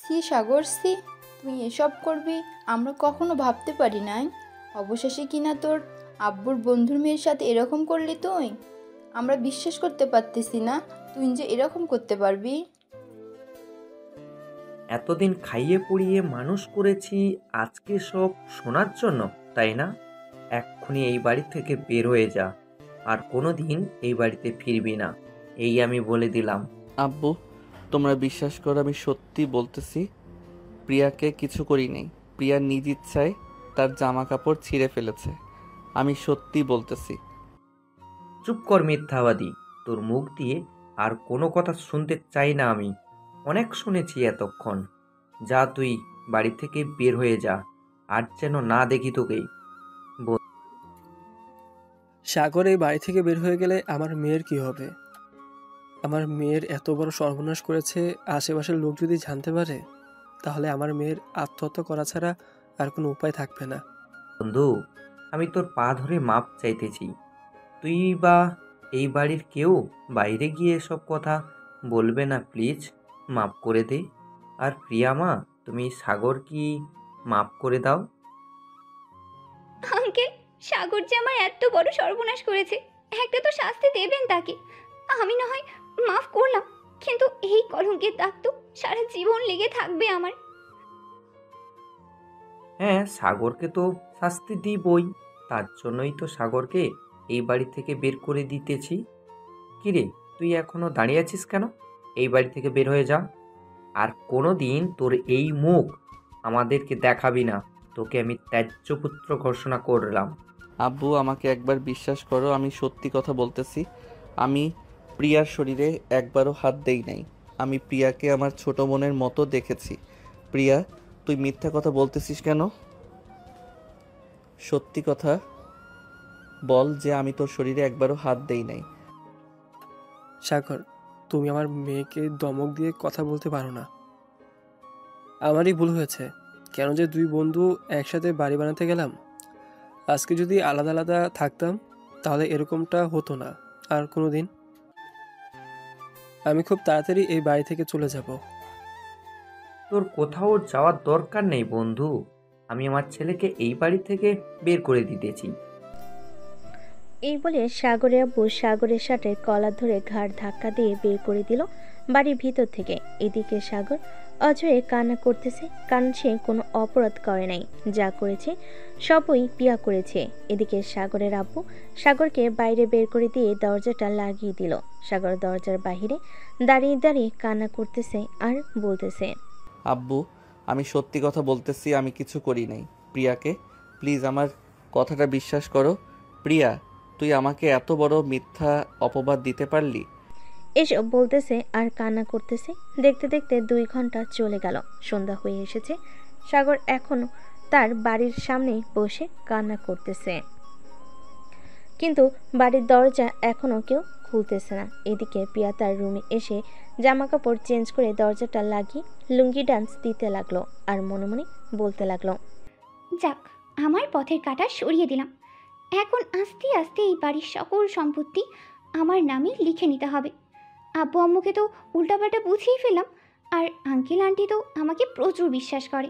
C সাগর C, তুই এসব করবি আমরা কখনো ভাবতে পারি নাই। অবশেষে কিনা তোর আব্বুর বন্ধুর মেয়ের সাথে এরকম করলি তুই। আমরা বিশ্বাস করতে পারতেছি না তুই যে এরকম করতে পারবি। এতদিন খাইয়ে পড়িয়ে মানুষ করেছি, আজকে সব শোনার জন্য, তাই না? এক্ষুনি এই বাড়ি থেকে বের হয়ে যা, আর কোনো দিন এই বাড়িতে ফিরবি না, এই আমি বলে দিলাম। আব্বু, তোমরা বিশ্বাস করো, আমি সত্যি বলতেছি প্রিয়াকে কিছু করি নাই। প্রিয়া নিজ ইচ্ছায় তার জামা কাপড় ছিঁড়ে ফেলেছে। আমি সত্যি বলতেছি। চুপ কর মিথ্যাবাদী, তোর মুখ দিয়ে আর কোনো কথা শুনতে চাই না আমি। অনেক শুনেছি এতক্ষণ। যা তুই বাড়ি থেকে বের হয়ে যা, আর যেন না দেখি তোকে। সাগর এই বাড়ি থেকে বের হয়ে গেলে আমার মেয়ের কি হবে? আমার মেয়ের এত বড় সর্বনাশ করেছে, আশেপাশের লোক যদি জানতে পারে তাহলে আমার মেয়ের আত্মহত্যা করা ছাড়া আর কোনো উপায় থাকবে না। বন্ধু, আমি তোর পা ধরে মাপ চাইতেছি। তুই বা এই বাড়ির কেউ বাইরে গিয়ে এসব কথা বলবে না, প্লিজ মাপ করে দে। আর প্রিয়া মা, তুমি সাগর কি মাপ করে দাও। আঙ্কেল, সাগর যে আমার এত বড় সর্বনাশ করেছে, একটা তো শাস্তি দেবেন তাকে। আমি না হয় মাফ করলাম, কিন্তু এই কলঙ্কের দাগ তো সারা জীবন লেগে থাকবে আমার। হ্যাঁ, সাগরকে তো শাস্তি দিবই, তার জন্যই তো সাগরকে এই বাড়ি থেকে বের করে দিতেছি। কিরে, তুই এখনো দাঁড়িয়ে আছিস কেন? এই বাড়ি থেকে বের হয়ে যা, আর কোনো দিন তোর এই মুখ আমাদেরকে দেখাবি না। তোকে আমি ত্যায্য পুত্র ঘোষণা করলাম। আব্বু, আমাকে একবার বিশ্বাস করো, আমি সত্যি কথা বলতেছি। আমি প্রিয়ার শরীরে একবারও হাত দেই নাই। আমি প্রিয়াকে আমার ছোট বোনের মতো দেখেছি। প্রিয়া, তুই মিথ্যা কথা বলতেছিস কেন? সত্যি কথা বল যে আমি তোর শরীরে একবারও হাত দেই নাই। সাগর, তুমি আমার মেয়েকে ধমক দিয়ে কথা বলতে পারো না। আমারই ভুল হয়েছে, কেন যে দুই বন্ধু একসাথে বাড়ি বানাতে গেলাম। আজকে যদি আলাদা আলাদা থাকতাম তাহলে এরকমটা হতো না আর কোনো দিন। আমি খুব তাড়াতাড়ি এই বাড়ি থেকে চলে যাব। তোর কোথাও যাওয়ার দরকার নেই বন্ধু। আমি আমার ছেলেকে এই বাড়ি থেকে বের করে দিতেছি। এই বলে সাগরের আব্বু সাগরের শার্টের কলার ধরে ঘাড় ধাক্কা দিয়ে বের করে দিল বাড়ির ভিতর থেকে। এদিকে সাগর অজয়ে কান্না করতেছে, কারণ সে কোনো অপরাধ করে নাই। যা করেছে সবই পিয়া করেছে। এদিকে সাগরের আব্বু সাগরকে বাইরে বের করে দিয়ে দরজাটা লাগিয়ে দিল। সাগর দরজার বাহিরে দাঁড়িয়ে দাঁড়িয়ে কান্না করতেছে আর বলতেছে, আব্বু, আমি সত্যি কথা বলতেছি, আমি কিছু করি নাই। প্রিয়াকে প্লিজ আমার কথাটা বিশ্বাস করো। প্রিয়া, তুই আমাকে এত বড় মিথ্যা অপবাদ দিতে পারলি? এসব বলতেছে আর কান্না করতেছে। দেখতে দেখতে 2 ঘন্টা চলে গেল। সন্ধ্যা হয়ে এসেছে। সাগর এখনো তার বাড়ির সামনে বসে কান্না করতেছে, কিন্তু বাড়ির দরজা এখনো কেউ খুলতেছে না। এদিকে পিয়া তার রুমে এসে জামা কাপড় চেঞ্জ করে দরজাটা লাগিয়ে লুঙ্গি ডান্স দিতে লাগলো আর মনে মনে বলতে লাগলো, যাক, আমার পথের কাঁটা সরিয়ে দিলাম। এখন আস্তে আস্তে এই বাড়ির সকল সম্পত্তি আমার নামে লিখে নিতে হবে। আব্বু আম্মুকে তো উল্টাপাল্টা বুঝিয়ে ফেললাম, আর আঙ্কেল আন্টি তো আমাকে প্রচুর বিশ্বাস করে।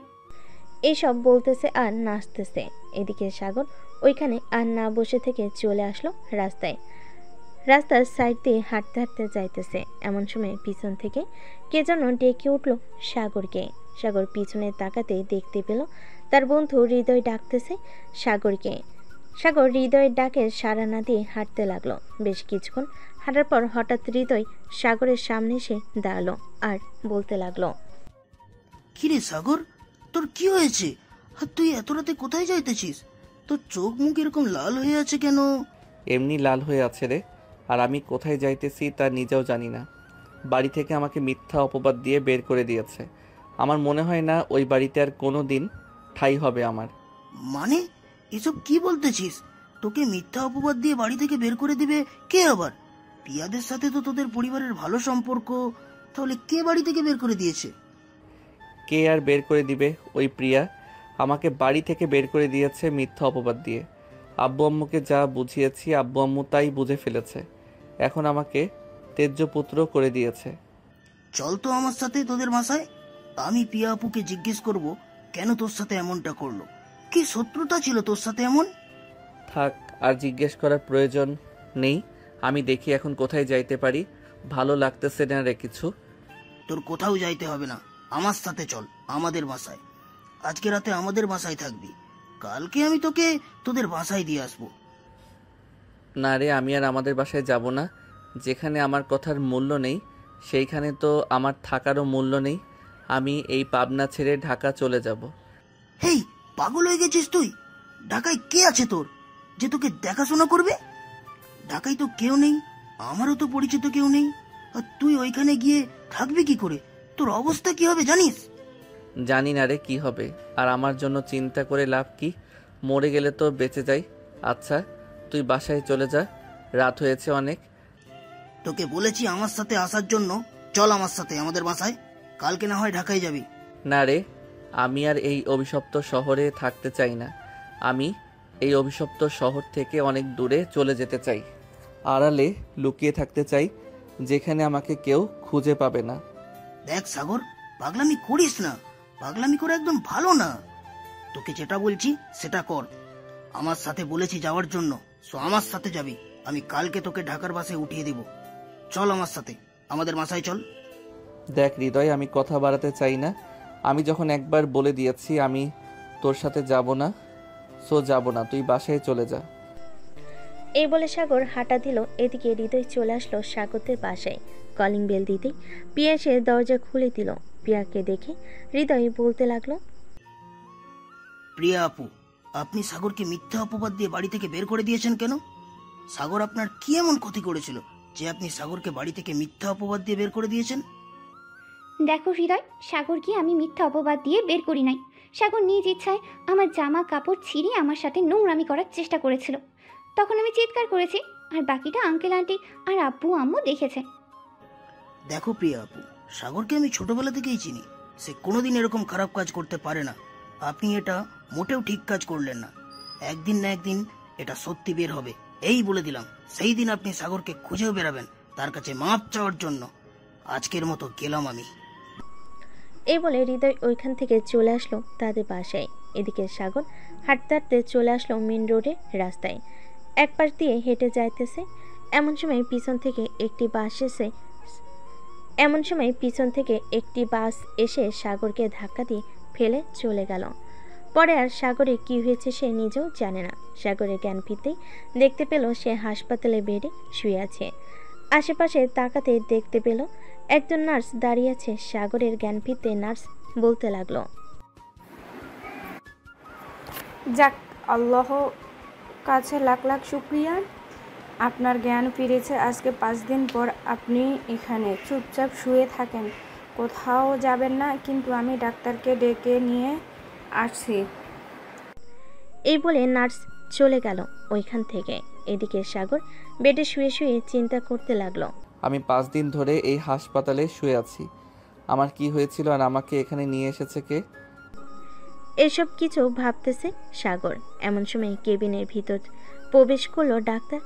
এইসব বলতেছে আর নাচতেছে। এদিকে সাগর ওইখানে আর না বসে থেকে চলে আসলো রাস্তায়। রাস্তার সাইড দিয়ে হাঁটতে হাঁটতে যাইতেছে। এমন সময় পিছন থেকে কে যেন ডেকে উঠল সাগরকে। সাগর পিছনে তাকাতে দেখতে পেল তার বন্ধু হৃদয় ডাকতেছে সাগরকে। সাগর হৃদয়ের ডাকে সাড়া না দিয়ে হাঁটতে লাগলো। বেশ কিছুক্ষণ হাঁটার পর হঠাৎ হৃদয় সাগরের সামনে এসে দাঁড়ালো আর বলতে লাগলো, কিরে সাগর, তোর কি হয়েছে? আর তুই এত রাতে কোথায় যাইতেছিস? তোর চোখ মুখ এরকম লাল হয়ে আছে কেন? এমনি লাল হয়ে আছে রে, আর আমি কোথায় যাইতেছি তা নিজেও জানি না। বাড়ি থেকে আমাকে মিথ্যা অপবাদ দিয়ে বের করে দিয়েছে। আমার মনে হয় না ওই বাড়িতে আর কোনো দিন ঠাঁই হবে আমার। মানে এসব কি বলতেছিস? তোকে মিথ্যা অপবাদ দিয়ে বাড়ি থেকে বের করে দিবে কে আবার? পিয়াদের সাথে তো তোদের পরিবারের ভালো সম্পর্ক, তাহলে কে বাড়ি থেকে বের করে দিয়েছে? কে আর বের করে দিবে? ওই প্রিয়া আমাকে বাড়ি থেকে বের করে দিয়েছে মিথ্যা অপবাদ দিয়ে। আব্বু আম্মুকে যা বুঝিয়েছি আব্বু আম্মু তাই বুঝে ফেলেছে। এখন আমাকে তেজ্য পুত্র করে দিয়েছে। চল তো আমার সাথে তোদের বাসায়। আমি পিয়া আপুকে জিজ্ঞেস করব কেন তোর সাথে এমনটা করলো, কি শত্রুতা ছিল তোর সাথে এমন। থাক, আর জিজ্ঞেস করার প্রয়োজন নেই। আমি দেখি এখন কোথায় যাইতে পারি। ভালো লাগতেছে না রে কিছু। তোর কোথাও যাইতে হবে না, আমার সাথে চল আমাদের বাসায়। আজকে রাতে আমাদের বাসায় থাকবি, কালকে আমি তোকে তোদের বাসায় দিয়ে আসবো। না রে, আমি আর আমাদের বাসায় যাব না। যেখানে আমার কথার মূল্য নেই সেইখানে তো আমার থাকারও মূল্য নেই। আমি এই পাবনা ছেড়ে ঢাকা চলে যাব। হেই, পাগল হয়ে গেছিস তুই? ঢাকায় কে আছে তোর যে তোকে দেখাশোনা করবে? ঢাকায় তো কেউ নেই, আমারও তো পরিচিত কেউ নেই। আর তুই ওইখানে গিয়ে থাকবি কি করে? তোর অবস্থা কি হবে জানিস? জানি না রে কি হবে, আর আমার জন্য চিন্তা করে লাভ কি? মরে গেলে তো বেঁচে যাই। আচ্ছা, তুই বাসায় চলে যা, রাত হয়েছে অনেক। তোকে বলেছি আমার সাথে আসার জন্য, চল আমার সাথে আমাদের বাসায়, কালকে না হয় ঢাকায় যাবি। না রে, আমি আর এই অভিশপ্ত শহরে থাকতে চাই না। আমি এই অভিশপ্ত শহর থেকে অনেক দূরে চলে যেতে চাই। আড়ালে লুকিয়ে থাকতে চাই, যেখানে আমাকে কেউ খুঁজে পাবে না। দেখ সাগর, পাগলামি করিস না, পাগলামি করে একদম ভালো না। তোকে যেটা বলছি সেটা কর। আমার সাথে বলেছি যাওয়ার জন্য, সো আমার সাথে যাবি। আমি কালকে তোকে ঢাকার বাসে উঠিয়ে দিব। চল আমার সাথে আমাদের বাসায় চল। দেখ হৃদয়, আমি কথা বাড়াতে চাই না। আমি যখন একবার বলে দিয়েছি আমি তোর সাথে যাব না, সো যাব না, তুই বাসায় চলে যা। এই বলে সাগর হাঁটা দিল। এদিকে হৃদয় চলে আসলো সাগরদের বাসায়। কলিং বেল দিতেই পিয়া এসে দরজা খুলে দিল। পিয়াকে দেখে হৃদয় বলতে লাগলো, প্রিয়া আপু, আপনি সাগরকে মিথ্যা অপবাদ দিয়ে বাড়ি থেকে বের করে দিয়েছেন কেন? সাগর আপনার কি এমন ক্ষতি করেছিল যে আপনি সাগরকে বাড়ি থেকে মিথ্যা অপবাদ দিয়ে বের করে দিয়েছেন? দেখো হৃদয়, সাগরকে আমি মিথ্যা অপবাদ দিয়ে বের করি নাই। সাগর নিজ ইচ্ছায় আমার জামা কাপড় ছিঁড়ে আমার সাথে নোংরামি করার চেষ্টা করেছিল। তখন আমি চিৎকার করেছি, আর বাকিটা আঙ্কেল আন্টি আর আব্বু আম্মু দেখেছে। দেখো প্রিয়া আপু, সাগরকে আমি ছোটবেলা থেকেই চিনি। সে কোনোদিন এরকম খারাপ কাজ করতে পারে না। আপনি এটা মোটেও ঠিক কাজ করলেন না। একদিন না একদিন এটা সত্যি বের হবে, এই বলে দিলাম। সেই দিন আপনি সাগরকে খুঁজেও বেরাবেন তার কাছে মাপ চাওয়ার জন্য। আজকের মতো গেলাম আমি। এই বলে হৃদয় ওইখান থেকে চলে আসলো তাদের বাসায়। এদিকে সাগর হাঁটতে হাঁটতে চলে আসলো মেন রোডে রাস্তায়। এক পাশ দিয়ে হেঁটে যাইতেছে। এমন সময় পিছন থেকে একটি বাস এসে সাগরকে ধাক্কা দিয়ে ফেলে চলে গেল। পরে আর সাগরে কি হয়েছে সে নিজেও জানে না। সাগরের জ্ঞান ফিরতেই দেখতে পেল সে হাসপাতালে বেডে শুয়ে আছে। আশেপাশে তাকাতে দেখতে পেল একজন নার্স দাঁড়িয়ে আছে। সাগরের জ্ঞান ফিরতে নার্স বলতে লাগলো, যাক, আল্লাহ কাছে লাখ লাখ শুক্রিয়া, আপনার জ্ঞান ফিরেছে। আজকে 5 দিন পর আপনি এখানে চুপচাপ শুয়ে থাকেন, কোথাও যাবেন না, কিন্তু আমি ডাক্তারকে ডেকে নিয়ে আসছি। এই বলে নার্স চলে গেল ওইখান থেকে। এদিকে সাগর বেডে শুয়ে শুয়ে চিন্তা করতে লাগলো, আমি 5 দিন ধরে এই হাসপাতালে শুয়ে আছি। আমার কি হয়েছিল আর আমাকে এখানে নিয়ে এসেছে কে? এসব কিছু ভাবতেছে সাগর। এমন সময় কেবিনের ভিতর প্রবেশ করলো ডাক্তার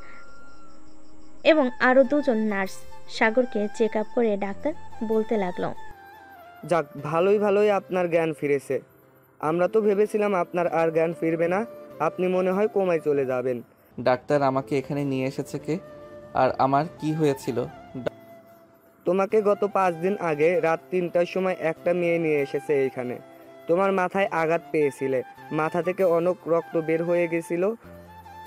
এবং আরো 2জন নার্স। সাগরকে চেক আপ করে ডাক্তার বলতে লাগলো, যাক, ভালোই আপনার জ্ঞান ফিরেছে। আমরা তো ভেবেছিলাম আপনার আর জ্ঞান ফিরবে না, আপনি মনে হয় কোমায় চলে যাবেন। ডাক্তার, আমাকে এখানে নিয়ে এসেছে কে আর আমার কি হয়েছিল? তোমাকে গত 5 দিন আগে রাত 3টার সময় একটা মেয়ে নিয়ে এসেছে এইখানে। তোমার মাথায় আঘাত পেয়েছিলে, মাথা থেকে অনেক রক্ত বের হয়ে গেছিল।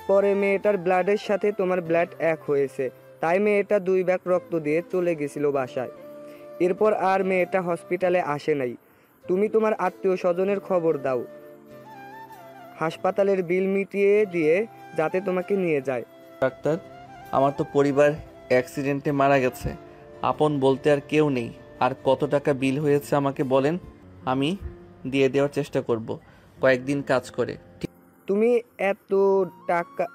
পরে মেয়েটার ব্লাডের সাথে তোমার ব্লাড এক হয়েছে, তাই মেয়েটা 2 ব্যাগ রক্ত দিয়ে চলে গেছিল বাসায়। এরপর আর মেয়েটা হসপিটালে আসে নাই। তুমি তোমার আত্মীয় স্বজনের খবর দাও, হাসপাতালের বিল মিটিয়ে দিয়ে যাতে তোমাকে নিয়ে যায়। ডাক্তার, আমার তো পরিবার অ্যাক্সিডেন্টে মারা গেছে, আপন বলতে আর কেউ নেই। আর কত টাকা বিল হয়েছে আমাকে বলেন, আমি দিয়ে দেওয়ার চেষ্টা করব কয়েকদিন কাজ করে। তুমি এত টাকা,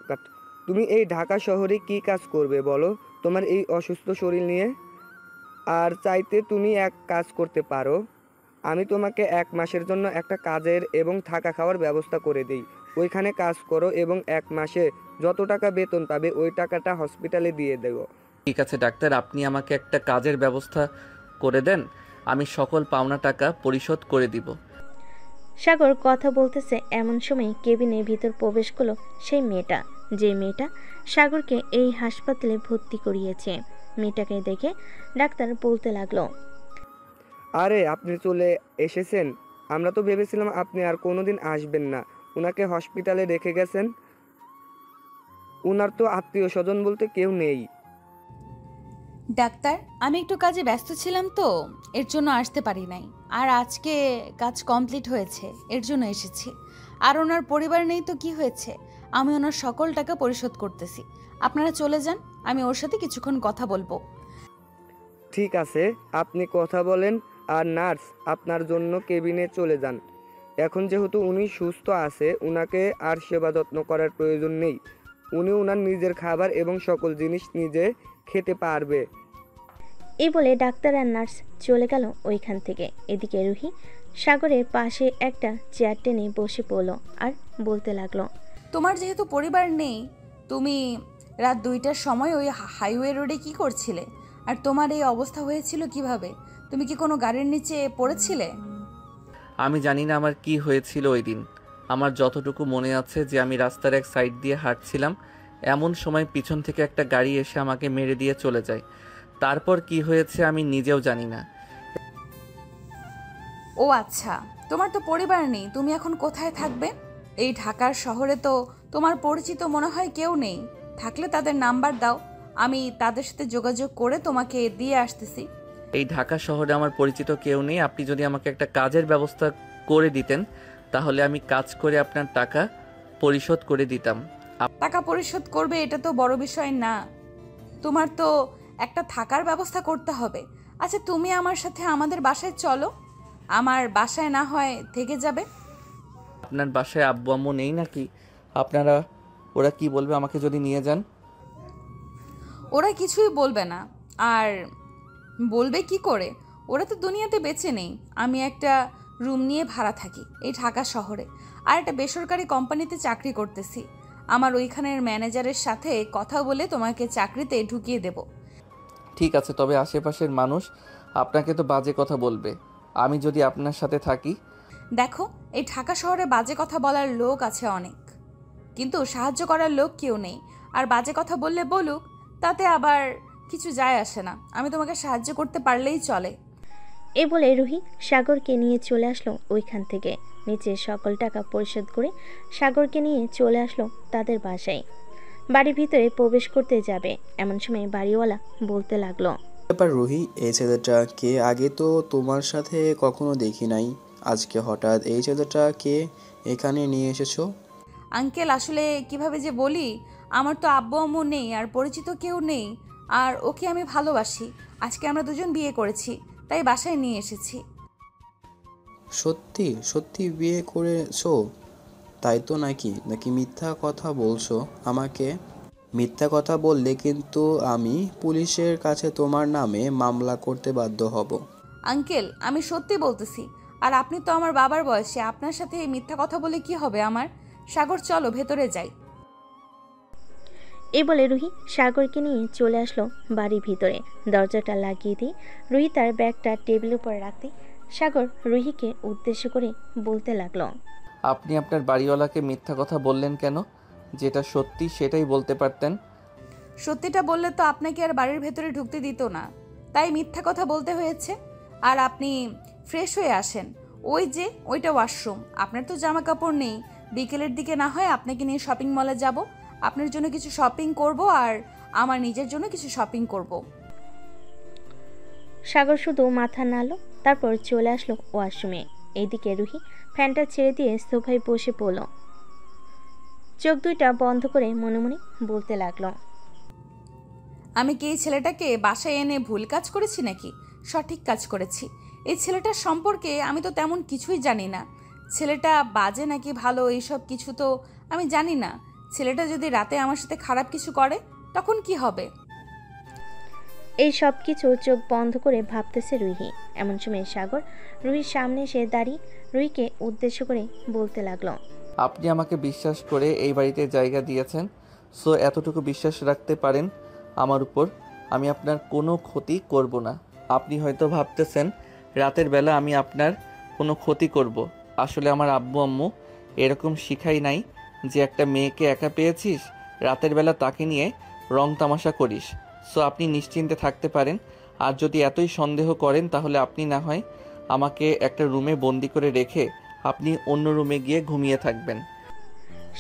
তুমি এই ঢাকা শহরে কি কাজ করবে বলো তোমার এই অসুস্থ শরীর নিয়ে? আর চাইতে তুমি এক কাজ করতে পারো, আমি তোমাকে 1 মাসের জন্য একটা কাজের এবং থাকা খাওয়ার ব্যবস্থা করে দিই। ওইখানে কাজ করো এবং 1 মাসে যত টাকা বেতন পাবে ওই টাকাটা হসপিটালে দিয়ে দেবো। ঠিক আছে ডাক্তার, আপনি আমাকে একটা কাজের ব্যবস্থা করে দেন, আমি সকল পাওনা টাকা পরিশোধ করে দিব। সাগর কথা বলতেছে এমন সময় কেবিনের ভিতর প্রবেশ করলো সেই মেয়েটা, যে মেয়েটা সাগরকে এই হাসপাতালে ভর্তি করিয়েছে। মেয়েটাকে দেখে ডাক্তার বলতে লাগলো, আরে আপনি চলে এসেছেন। আমরা তো ভেবেছিলাম আপনি আর কোনোদিন আসবেন না। উনাকে হসপিটালে রেখে গেছেন। উনার তো আত্মীয় স্বজন বলতে কেউ নেই। ডাক্তার, আমি একটু কাজে ব্যস্ত ছিলাম তো, এর জন্য আসতে পারি নাই। আর আজকে কাজ কমপ্লিট হয়েছে, এর জন্য এসেছি। আর ওনার পরিবার নেই তো কি হয়েছে, আমি ওনার সকল টাকা পরিশোধ করতেছি। আপনারা চলে যান, আমি ওর সাথে কিছুক্ষণ কথা বলবো। ঠিক আছে, আপনি কথা বলেন। আর নার্স, আপনার জন্য কেবিনে চলে যান। এখন যেহেতু উনি সুস্থ আছে, উনাকে আর সেবা যত্ন করার প্রয়োজন নেই। উনি উনার নিজের খাবার এবং সকল জিনিস নিজে খেতে পারবে। এই বলে ডাক্তার আর নার্স চলে গেল ওইখান থেকে। এদিকে রুহি সাগরের পাশে একটা চেয়ার টেনে বসে পড়লো আর বলতে লাগলো, তোমার যেহেতু পরিবার নেই, তুমি রাত 2টার সময় ওই হাইওয়ে রোডে কি করছিলে? আর তোমার এই অবস্থা হয়েছিল কিভাবে? তুমি কি কোনো গাড়ির নিচে পড়েছিলে? আমি জানি না আমার কি হয়েছিল ওই দিন। আমার যতটুকু মনে আছে যে আমি রাস্তার এক সাইড দিয়ে হাঁটছিলাম, এমন সময় পিছন থেকে একটা গাড়ি এসে আমাকে মেরে দিয়ে চলে যায়। তারপর কি হয়েছে আমি নিজেও জানি না। ও আচ্ছা, তোমার তো পরিবার নেই, তুমি এখন কোথায় থাকবে? এই ঢাকার শহরে তো তোমার পরিচিত মনে হয় কেউ নেই। থাকলে তাদের নাম্বার দাও, আমি তাদের সাথে যোগাযোগ করে তোমাকে দিয়ে আসতেছি। এই ঢাকা শহরে আমার পরিচিত কেউ নেই। আপনি যদি আমাকে একটা কাজের ব্যবস্থা করে দিতেন, তাহলে আমি কাজ করে আপনার টাকা পরিশোধ করে দিতাম। টাকা পরিশোধ করবে এটা তো বড় বিষয় না, তোমার তো একটা থাকার ব্যবস্থা করতে হবে। আচ্ছা, তুমি আমার সাথে আমাদের বাসায় চলো, আমার বাসায় না হয় থেকে যাবে। আপনার বাসায় আব্বু আম্মু নেই নাকি? আপনারা ওরা কি বলবে আমাকে যদি নিয়ে যান? ওরা কিছুই বলবে না। আর বলবে কি করে? ওরা তো দুনিয়াতে বেঁচে নেই। আমি একটা রুম নিয়ে ভাড়া থাকি এই ঢাকা শহরে, আর একটা বেসরকারি কোম্পানিতে চাকরি করতেছি। আমার ওইখানের ম্যানেজারের সাথে কথা বলে তোমাকে চাকরিতে ঢুকিয়ে দেব। ঠিক আছে, তবে আশেপাশের মানুষ আপনাকে তো বাজে কথা বলবে আমি যদি আপনার সাথে থাকি। দেখো, এই ঢাকা শহরে বাজে কথা বলার লোক আছে অনেক, কিন্তু সাহায্য করার লোক কেউ নেই। আর বাজে কথা বললে বলুক, তাতে আবার কিছু যায় আসে না। আমি তোমাকে সাহায্য করতে পারলেই চলে। এই বলে রুহি সাগরকে নিয়ে চলে আসলো ওইখান থেকে। নিচে সকল টাকা পরিশোধ করে সাগরকে নিয়ে চলে আসলো তাদের বাসায়। বাড়ির ভিতরে প্রবেশ করতে যাবে এমন সময় বাড়িওয়ালা বলতে লাগলো, ব্যাপার রুহি, এই ছেলেটা কে? আগে তো তোমার সাথে কখনো দেখি নাই, আজকে হঠাৎ এই ছেলেটাকে এখানে নিয়ে এসেছো? আঙ্কেল, আসলে কিভাবে যে বলি, আমার তো আব্বু আম্মু নেই আর পরিচিত কেউ নেই। আর ওকে আমি ভালোবাসি। আজকে আমরা দুজন বিয়ে করেছি, তাই বাসায় নিয়ে এসেছি। সত্যি সত্যি বিয়ে করেছো? তাই তো নাকি নাকি মিথ্যা কথা বলছো আমাকে? মিথ্যা কথা বললে কিন্তু আমি পুলিশের কাছে তোমার নামে মামলা করতে বাধ্য হব। আঙ্কেল, আমি সত্যি বলতেছি। আর আপনি তো আমার বাবার বয়সে, আপনার সাথে এই মিথ্যা কথা বলে কি হবে আমার? সাগর, চলো ভেতরে যাই। এই বলে রুহি সাগরকে নিয়ে চলে আসলো বাড়ির ভিতরে। দরজাটা লাগিয়ে দিয়ে রুহি তার ব্যাগটা টেবিলের উপর রাখতে সাগর রুহিকে উদ্দেশ্য করে বলতে লাগলো, আপনি আপনার বাড়িওয়ালাকে মিথ্যা কথা বললেন কেন? যেটা সত্যি সেটাই বলতে পারতেন। সত্যিটা বললে তো আপনাকে আর বাড়ির ভেতরে ঢুকতে দিত না, তাই মিথ্যা কথা বলতে হয়েছে। আর আপনি ফ্রেশ হয়ে আসেন, ওই যে ওইটা ওয়াশরুম। আপনার তো জামা কাপড় নেই, বিকেলের দিকে না হয় আপনাকে নিয়ে শপিং মলে যাব, আপনার জন্য কিছু শপিং করব আর আমার নিজের জন্য কিছু শপিং করব। সাগর শুধু মাথা নাড়ল, তারপর চলে আসলো ওয়াশরুমে। এইদিকে রুহি ফ্যানটা ছেড়ে দিয়ে সোফায় বসে পড়ল। চোখ দুইটা বন্ধ করে মনে মনে বলতে লাগলো, আমি কি এই ছেলেটাকে বাসায় এনে ভুল কাজ করেছি নাকি সঠিক কাজ করেছি? এই ছেলেটার সম্পর্কে আমি তো তেমন কিছুই জানি না। ছেলেটা বাজে নাকি ভালো এইসব কিছু তো আমি জানি না। ছেলেটা যদি রাতে আমার সাথে খারাপ কিছু করে তখন কি হবে? এই সব কিছু চোখ বন্ধ করে ভাবতেছে রুহি। এমন সময় সাগর রুহির সামনে এসে দাঁড়িয়ে রুহিকে উদ্দেশ্য করে বলতে লাগলো, আপনি আমাকে বিশ্বাস করে এই বাড়িতে জায়গা দিয়েছেন, সো এতটুকু বিশ্বাস রাখতে পারেন আমার উপর। আমি আপনার কোনো ক্ষতি করব না। আপনি হয়তো ভাবতেছেন রাতের বেলা আমি আপনার কোনো ক্ষতি করব। আসলে আমার আব্বু আম্মু এরকম শিখাই নাই যে একটা মেয়েকে একা পেয়েছিস, রাতের বেলা তাকে নিয়ে রং তামাশা করিস। সো আপনি নিশ্চিন্তে থাকতে পারেন। আর যদি এতই সন্দেহ করেন তাহলে আপনি না হয় আমাকে একটা রুমে বন্দি করে রেখে আপনি অন্য রুমে গিয়ে ঘুমিয়ে থাকবেন।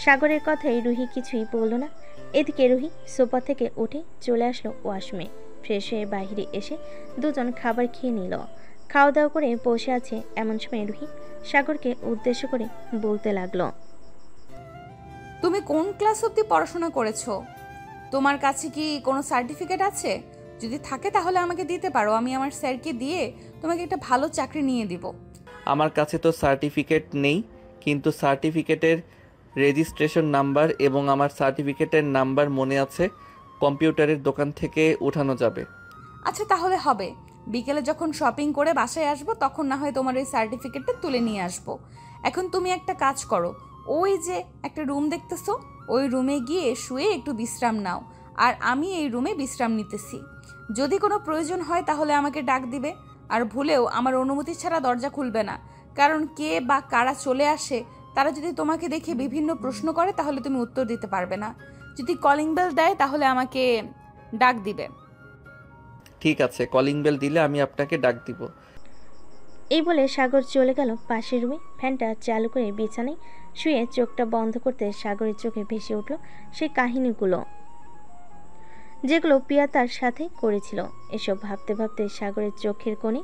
সাগরের কথায় রুহি কিছুই বলল না। এদিকে রুহি সোফা থেকে উঠে চলে আসলো ওয়াশরুমে। ফ্রেশ হয়ে বাইরে এসে দুজন খাবার খেয়ে নিল। খাওয়া দাওয়া করে বসে আছে এমন সময় রুহি সাগরকে উদ্দেশ্য করে বলতে লাগলো, তুমি কোন ক্লাস অবধি পড়াশোনা করেছো? তোমার কাছে কি কোনো সার্টিফিকেট আছে? যদি থাকে তাহলে আমাকে দিতে পারো, আমি আমার স্যারকে দিয়ে তোমাকে একটা ভালো চাকরি নিয়ে দিব। আমার কাছে তো সার্টিফিকেট নেই, কিন্তু সার্টিফিকেটের রেজিস্ট্রেশন নাম্বার এবং আমার সার্টিফিকেটের নাম্বার মনে আছে, কম্পিউটারের দোকান থেকে উঠানো যাবে। আচ্ছা তাহলে হবে, বিকেলে যখন শপিং করে বাসায় আসবো তখন না হয় তোমার এই সার্টিফিকেটটা তুলে নিয়ে আসবো। এখন তুমি একটা কাজ করো, ওই যে একটা রুম দেখতেছো, ওই রুমে গিয়ে শুয়ে একটু বিশ্রাম নাও, আর আমি এই রুমে বিশ্রাম নিতেছি। যদি কোনো প্রয়োজন হয় তাহলে আমাকে ডাক দিবে, আর ভুলেও আমার অনুমতি ছাড়া দরজা খুলবে না, কারণ কে বা কারা চলে আসে তারা যদি তোমাকে দেখে বিভিন্ন প্রশ্ন করে তাহলে তুমি উত্তর দিতে পারবে না। যদি কলিং বেল দেয় তাহলে আমাকে ডাক দিবে। ঠিক আছে, কলিং বেল দিলে আমি আপনাকে ডাক দিব। এই বলে সাগর চলে গেল পাশের রুমে। ফ্যানটা চালু করে বিছানায় শুয়ে চোখটা বন্ধ করতে সাগরের চোখে ভেসে উঠল সেই কাহিনীগুলো যেগুলো প্রিয়া তার সাথে করেছিল। এসব ভাবতে ভাবতে সাগরের চোখের কোণে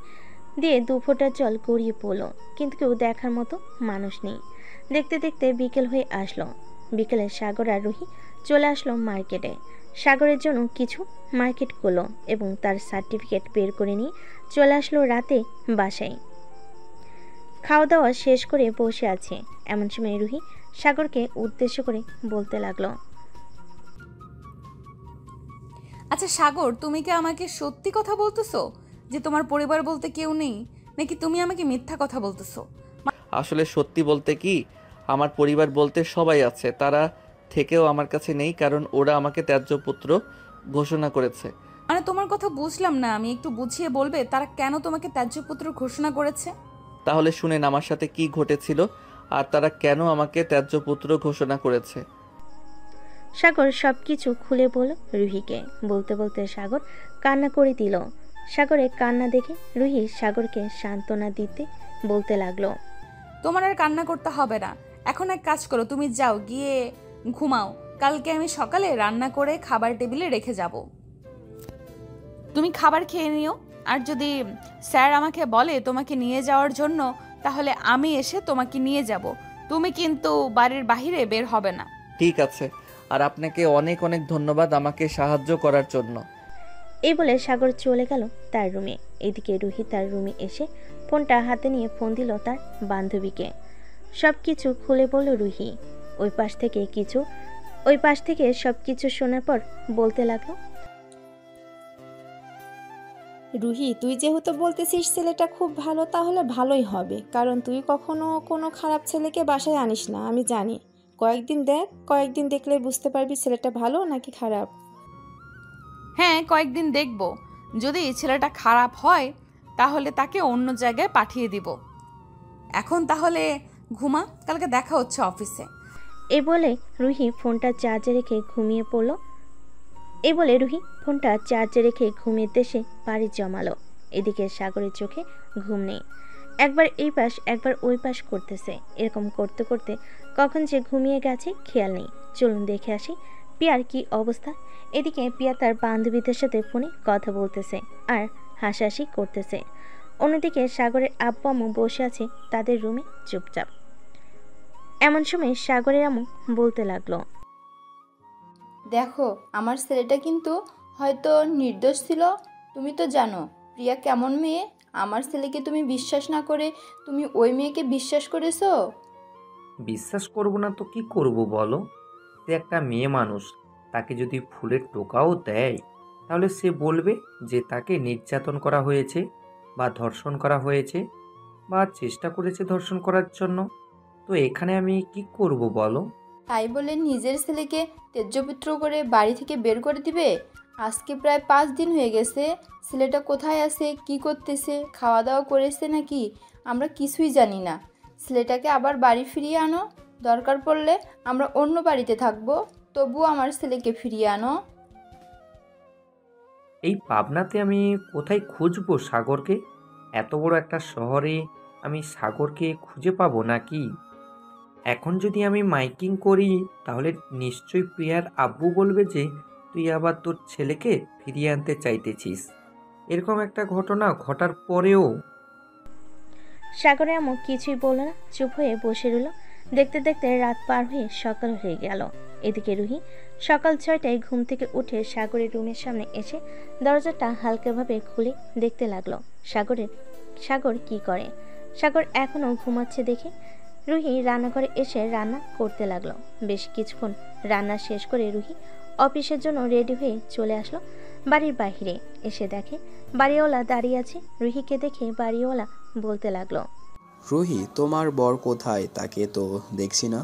দিয়ে দুফোঁটা জল গড়িয়ে পড়ল, কিন্তু কেউ দেখার মতো মানুষ নেই। দেখতে দেখতে বিকেল হয়ে আসলো। বিকেলে সাগর আর রুহি চলে আসলো মার্কেটে। সাগরের জন্য কিছু মার্কেট করলো এবং তার সার্টিফিকেট বের করে নিয়ে চলে আসলো রাতে বাসায়। খাওয়া দাওয়া শেষ করে বসে আছে এমন সময় রুহি সাগরকে উদ্দেশ্য করে বলতে লাগলো, আচ্ছা সাগর, তুমি কি আমাকে সত্যি কথা বলতেছো যে তোমার পরিবার বলতে কেউ নেই, নাকি তুমি আমাকে মিথ্যা কথা বলতেছো? আসলে সত্যি বলতে কি, আমার পরিবার বলতে সবাই আছে, তারা থেকেও আমার কাছে নেই, কারণ ওরা আমাকে ত্যায্য পুত্র ঘোষণা করেছে। মানে তোমার কথা বুঝলাম না, আমি একটু বুঝিয়ে বলবে তারা কেন তোমাকে ত্যায্য পুত্র ঘোষণা করেছে? তাহলে শুনেন আমার সাথে কি ঘটেছিল আর তারা কেন আমাকে ত্যায্য পুত্র ঘোষণা করেছে। সাগর সবকিছু খুলে বলল রুহিকে। বলতে বলতে সাগর কান্না করে দিল। সাগরের কান্না দেখে রুহি সাগরকে সান্ত্বনা দিতে বলতে লাগলো, তোমার আর কান্না করতে হবে না, এখন এক কাজ করো, তুমি যাও গিয়ে ঘুমাও, কালকে আমি সকালে রান্না করে খাবার টেবিলে রেখে যাব, তুমি খাবার খেয়ে নিও। আর যদি স্যার আমাকে বলে তোমাকে নিয়ে যাওয়ার জন্য তাহলে আমি এসে তোমাকে নিয়ে যাব, তুমি কিন্তু বাড়ির বাইরে বের হবে না। ঠিক আছে, আর আপনাকে অনেক অনেক ধন্যবাদ আমাকে সাহায্য করার জন্য। এই বলে সাগর চলে গেল তার রুমে। এদিকে রুহি তার রুমে এসে ফোনটা হাতে নিয়ে ফোন দিল তার বান্ধবীকে। সবকিছু খুলে বলল রুহি। ওই পাশ থেকে সবকিছু শোনার পর বলতে লাগলো, রুহি, তুই যেহেতু বলতেছিস ছেলেটা খুব ভালো, তাহলে ভালোই হবে, কারণ তুই কখনো কোনো খারাপ ছেলেকে বাসায় আনিস না, আমি জানি। কয়েকদিন দেখলে বুঝতে পারবি ছেলেটা ভালো নাকি খারাপ। হ্যাঁ, কয়েকদিন দেখব, যদি ছেলেটা খারাপ হয় তাহলে তাকে অন্য জায়গায় পাঠিয়ে দিব। এখন তাহলে ঘুমা, কালকে দেখা হচ্ছে অফিসে। এই বলে রুহি ফোনটা চার্জে রেখে ঘুমিয়ে ঘুমিয়ে দেশে পাড়ি জমালো। এদিকে সাগরের চোখে ঘুম নেই, একবার এই পাশ একবার ওই পাশ করতেছে। এরকম করতে করতে কখন যে ঘুমিয়ে গেছে খেয়াল নেই। চলুন দেখে আসি পিয়ার কি অবস্থা। এদিকে পিয়া তার বান্ধবীদের সাথে ফোনে কথা বলতেছে আর হাসাহাসি করতেছে। অন্যদিকে সাগরের আব্বু আম্মু বসে আছে তাদের রুমে চুপচাপ। এমন সময় সাগরের আম্মু বলতে লাগলো, দেখো, আমার ছেলেটা কিন্তু হয়তো নির্দোষ ছিল। তুমি তো জানো প্রিয়া কেমন মেয়ে। আমার ছেলেকে তুমি বিশ্বাস না করে তুমি ওই মেয়েকে বিশ্বাস করেছো। বিশ্বাস করব না তো কি করব বলো? সে একটা মেয়ে মানুষ, তাকে যদি ফুলের টোকাও দেয় তাহলে সে বলবে যে তাকে নির্যাতন করা হয়েছে বা ধর্ষণ করা হয়েছে বা চেষ্টা করেছে ধর্ষণ করার জন্য। তো এখানে আমি কি করব বলো? তাই বলে নিজের ছেলেকে তেজ্যপুত্র করে বাড়ি থেকে বের করে দিবে? আজকে প্রায় 5 দিন হয়ে গেছে। ছেলেটা কোথায় আছে, কি করতেছে, খাওয়া দাওয়া করেছে নাকি আমরা কিছুই জানি না। ছেলেটাকে আবার বাড়ি ফিরিয়ে আনো, দরকার পড়লে আমরা অন্য বাড়িতে থাকবো, তবুও আমার ছেলেকে ফিরিয়ে আনো। এই পাবনাতে আমি কোথায় খুঁজবো সাগরকে? এত বড় একটা শহরে আমি সাগরকে খুঁজে পাবো নাকি? এখন যদি আমি মাইকিং করি তাহলে নিশ্চয়ই প্রিয়ার আব্বু বলবে যে তুই আবার তোর ছেলেকে ফিরিয়ে আনতে চাইতেছিস। এরকম একটা ঘটনা ঘটার পরেও সাগরে এমন কিছুই বলল না, চুপ হয়ে বসে রইল। দেখতে দেখতে রাত পার হয়ে সকাল হয়ে গেল। এদিকে রুহি সকাল 6টায় ঘুম থেকে উঠে সাগরের রুমের সামনে এসে দরজাটা হালকাভাবে খুলে দেখতে লাগলো সাগর কি করে। সাগর এখনো ঘুমাচ্ছে দেখে রুহি রান্নাঘরে এসে রান্না করতে লাগলো। বেশ কিছুক্ষণ রান্না শেষ করে রুহি অফিসের জন্য রেডি হয়ে চলে আসলো বাড়ির বাইরে। এসে দেখে বাড়িওয়ালা দাঁড়িয়ে আছে। রুহিকে দেখে বাড়িওয়ালা বলতে লাগলো, রুহি, তোমার বর কোথায়? তাকে তো দেখছি না।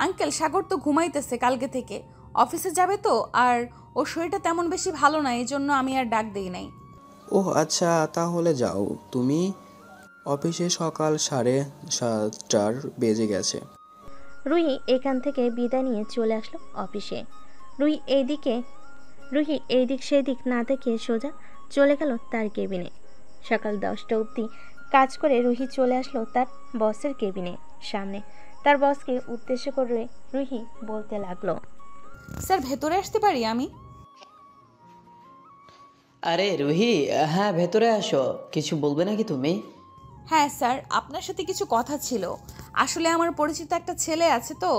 আঙ্কেল, সাগর তো ঘুমাইতেছে কালকে থেকে, অফিসে যাবে তো, আর ওর শরীরটা তেমন বেশি ভালো না, এই জন্য আমি আর ডাক দেই নাই। ওহ আচ্ছা, তাহলে যাও তুমি। অফিসে সকাল 7:30 বেজে গেছে। রুহি এখান থেকে বিদায় নিয়ে চলে আসলো অফিসে। রুহি এইদিক সেদিক না দেখে সোজা চলে গেল তার কেবিনে। সকাল 10টা অবধি কাজ করে রুহি চলে আসলো তার বসের কেবিনে সামনে। তার বসকে উদ্দেশ্য করে রুহি বলতে লাগলো, স্যার ভেতরে আসতে পারি আমি? আরে রুহি, হ্যাঁ ভেতরে আসো। কিছু বলবে নাকি তুমি? হ্যাঁ স্যার, আপনার সাথে কিছু কথা ছিল। আসলে আমার পরিচিত একটা ছেলে আছে, তো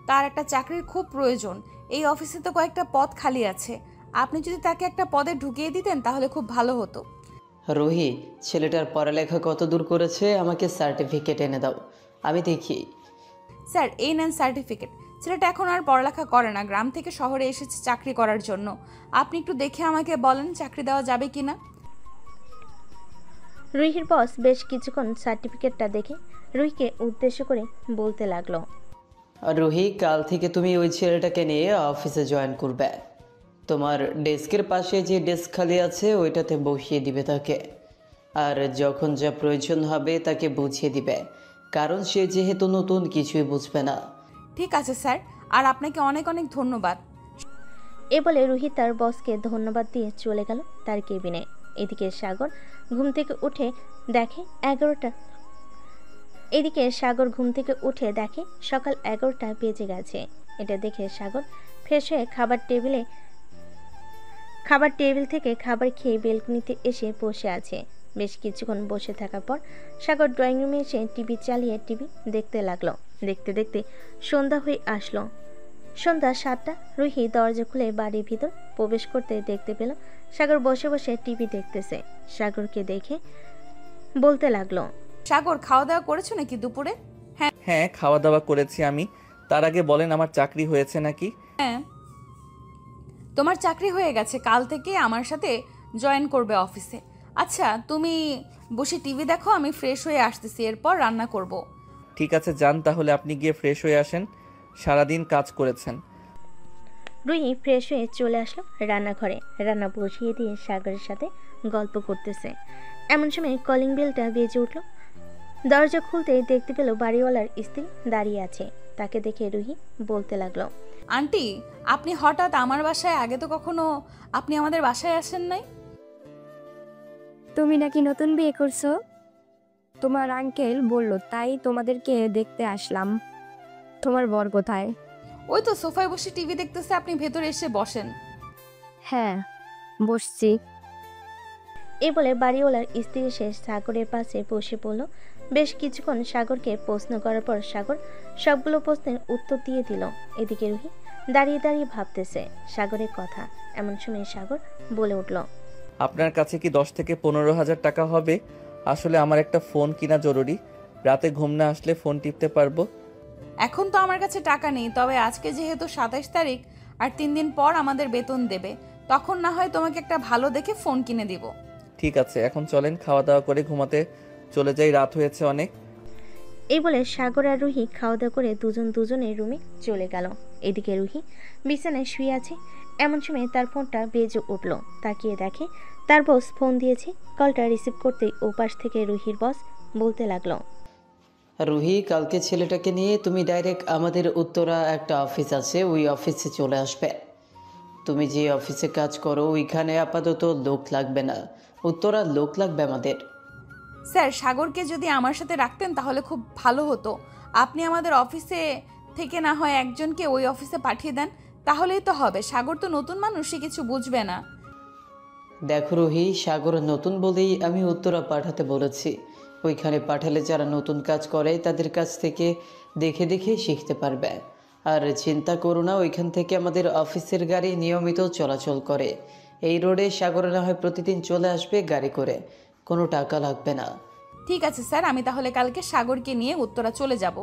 তার একটা চাকরির খুব প্রয়োজন। এই অফিসে তো কয়েকটা পদ খালি আছে, আপনি যদি তাকে একটা পদে ঢুকিয়ে দিতেন তাহলে খুব ভালো হতো। রুহি, ছেলেটার পড়ালেখা কত দূর করেছে? আমাকে সার্টিফিকেট এনে দাও, আমি দেখি। স্যার এই নেন সার্টিফিকেট। ছেলেটা এখন আর পড়ালেখা করে না, গ্রাম থেকে শহরে এসেছে চাকরি করার জন্য। আপনি একটু দেখে আমাকে বলেন চাকরি দেওয়া যাবে কিনা। রুহির বস বেশ কিছুক্ষণ সার্টিফিকেটটা দেখে রুহিকে উদ্দেশ্য করে বলতে লাগলো, রুহি, কাল থেকে তুমি ওই ছেলেটাকে নিয়ে অফিসে জয়েন করবে। তোমার ডেস্কের পাশে যে ডেস্ক খালি আছে ওইটাতে বসিয়ে দিবে তাকে, আর যখন যা প্রয়োজন হবে তাকে বুঝিয়ে দিবে, কারণ সে যেহেতু নতুন কিছুই বুঝবে না। ঠিক আছে স্যার, আর আপনাকে অনেক অনেক ধন্যবাদ। এ বলে রুহি তার বসকে ধন্যবাদ দিয়ে চলে গেল তার কেবিনে। এদিকে সাগর ঘুম থেকে উঠে দেখে সকাল 11টা বেজে গেছে। এটা দেখে সাগর ফ্রেশ হয়ে খাবার টেবিল থেকে খাবার খেয়ে বেলকনিতে এসে বসে আছে। বেশ কিছুক্ষণ বসে থাকার পর সাগর ড্রয়িং রুমে এসে টিভি চালিয়ে টিভি দেখতে লাগলো। দেখতে দেখতে সন্ধ্যা হয়ে আসলো। সন্ধ্যা 7টা। রুহি দরজা খুলে বাড়ির ভিতর প্রবেশ করতে দেখতে পেল সাগর বসে বসে টিভি দেখতেছে। সাগরকে দেখে বলতে লাগলো, সাগর, খাওয়া দাওয়া করেছো নাকি দুপুরে? হ্যাঁ, খাওয়া দাওয়া করেছি আমি। তার আগে বলেন, আমার চাকরি হয়েছে নাকি? হ্যাঁ, তোমার চাকরি হয়ে গেছে, কাল থেকে আমার সাথে জয়েন করবে অফিসে। আচ্ছা, তুমি বসে টিভি দেখো, আমি ফ্রেশ হয়ে আসতেছি, এরপর রান্না করব। ঠিক আছে, যান তাহলে, আপনি গিয়ে ফ্রেশ হয়ে আসেন, সারাদিন কাজ করেছেন। রুহি ফ্রেশ হয়ে চলে আসলো রান্নাঘরে। রান্না বসিয়ে দিয়ে সাগরের সাথে গল্প করতেছে। এমন সময় কলিং বেলটা বেজে উঠল। দরজা খুলতে দেখতে পেল বাড়িওয়ালার স্ত্রী দাঁড়িয়ে আছে। তাকে দেখে রুহি বলতে লাগলো, আন্টি, আপনি হঠাৎ আমার বাসায়? আগে তো কখনো আপনি আমাদের বাসায় আসেন নাই। তুমি নাকি নতুন বিয়ে করছো? তোমার আঙ্কেল বলল, তাই তোমাদেরকে দেখতে আসলাম। তোমার বর কোথায়? ওই তো সোফায় বসে টিভি দেখতেছে, আপনি ভেতরে এসে বসেন। হ্যাঁ, বসছি। এ বলে বাড়িওয়ালার স্ত্রী এসে সাগরের পাশে বসে পড়ল। বেশ কিছুক্ষণ সাগরকে প্রশ্ন করার পর সাগর সবগুলো প্রশ্নের উত্তর দিয়ে দিল। এদিকে রুহি দাঁড়িয়ে দাঁড়িয়ে ভাবতেছে সাগরের কথা। এমন সময় সাগর বলে উঠল, আপনার কাছে কি 10 থেকে 15,000 টাকা হবে? আসলে আমার একটা ফোন কিনা জরুরি, রাতে ঘুম না আসলে ফোন টিপতে পারবো। এখন তো আমার কাছে টাকা নেই, তবে আজকে যেহেতু 27 তারিখ আর 3 দিন পর আমাদের বেতন দেবে, তখন না হয় তোমাকে একটা ভালো দেখে ফোন কিনে দিব। ঠিক আছে, এখন চলেন খাওয়া দাওয়া করে ঘুমাতে চলে যাই, রাত হয়েছে অনেক। এই বলে সাগর আর রুহি খাওয়া দাওয়া করে দুজনের রুমে চলে গেল। এদিকে রুহি বিছানায় শুয়ে আছে। এমন সময় তার ফোনটা বেজে উঠল। তাকিয়ে দেখে তার বস ফোন দিয়েছে। কলটা রিসিভ করতেই ওপাশ থেকে রুহির বস বলতে লাগলো, রুহি, কালকে ছেলেটাকে নিয়ে তুমি ডাইরেক্ট আমাদের উত্তরা একটা অফিস আছে, ওই অফিসে চলে আসবে। তুমি যে অফিসে কাজ করো ওইখানে আপাতত লোক লাগবে না, উত্তরা লোক লাগবে আমাদের। স্যার, সাগরকে যদি আমার সাথে রাখতেন তাহলে খুব ভালো হতো। আপনি আমাদের অফিসে থেকে না হয় একজনকে ওই অফিসে পাঠিয়ে দেন, তাহলেই তো হবে। সাগর তো নতুন মানুষ, সে কিছু বুঝবে না। দেখো রুহি, সাগর নতুন বলেই আমি উত্তরা পাঠাতে বলেছি। ওইখানে পাঠালে যারা নতুন কাজ করে তাদের কাছ থেকে দেখে দেখে শিখতে পারবে। আর চিন্তা করো না, ওইখান থেকে আমাদের অফিসের গাড়ি নিয়মিত চলাচল করে। এই রোডে সাগর না হয় প্রতিদিন চলে আসবে গাড়ি করে, কোনো টাকা লাগবে না। ঠিক আছে স্যার, আমি তাহলে কালকে সাগরকে নিয়ে উত্তরা চলে যাব।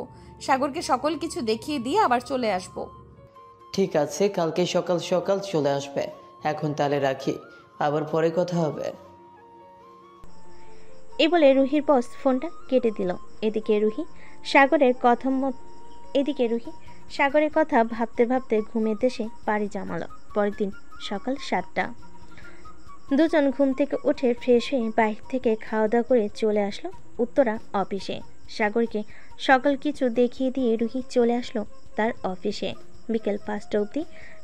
সাগরকে সকল কিছু দেখিয়ে দিয়ে আবার চলে আসব। ঠিক আছে, কালকে সকাল সকাল চলে আসবে। এখন তাহলে রাখি, আবার পরে কথা হবে। এই বলে রুহির বস ফোনটা কেটে দিল। এদিকে রুহি সাগরের কথা ভাবতে ভাবতে ঘুমের দেশে পাড়ি জমালো। পরের দিন সকাল 7টা। দুজন ঘুম থেকে উঠে ফ্রেশ হয়ে বাইরে থেকে খাওয়া দাওয়া করে চলে আসলো উত্তরা অফিসে। সাগরকে সকল কিছু দেখিয়ে দিয়ে রুহি চলে আসলো তার অফিসে। বিকেল 5টা অবধি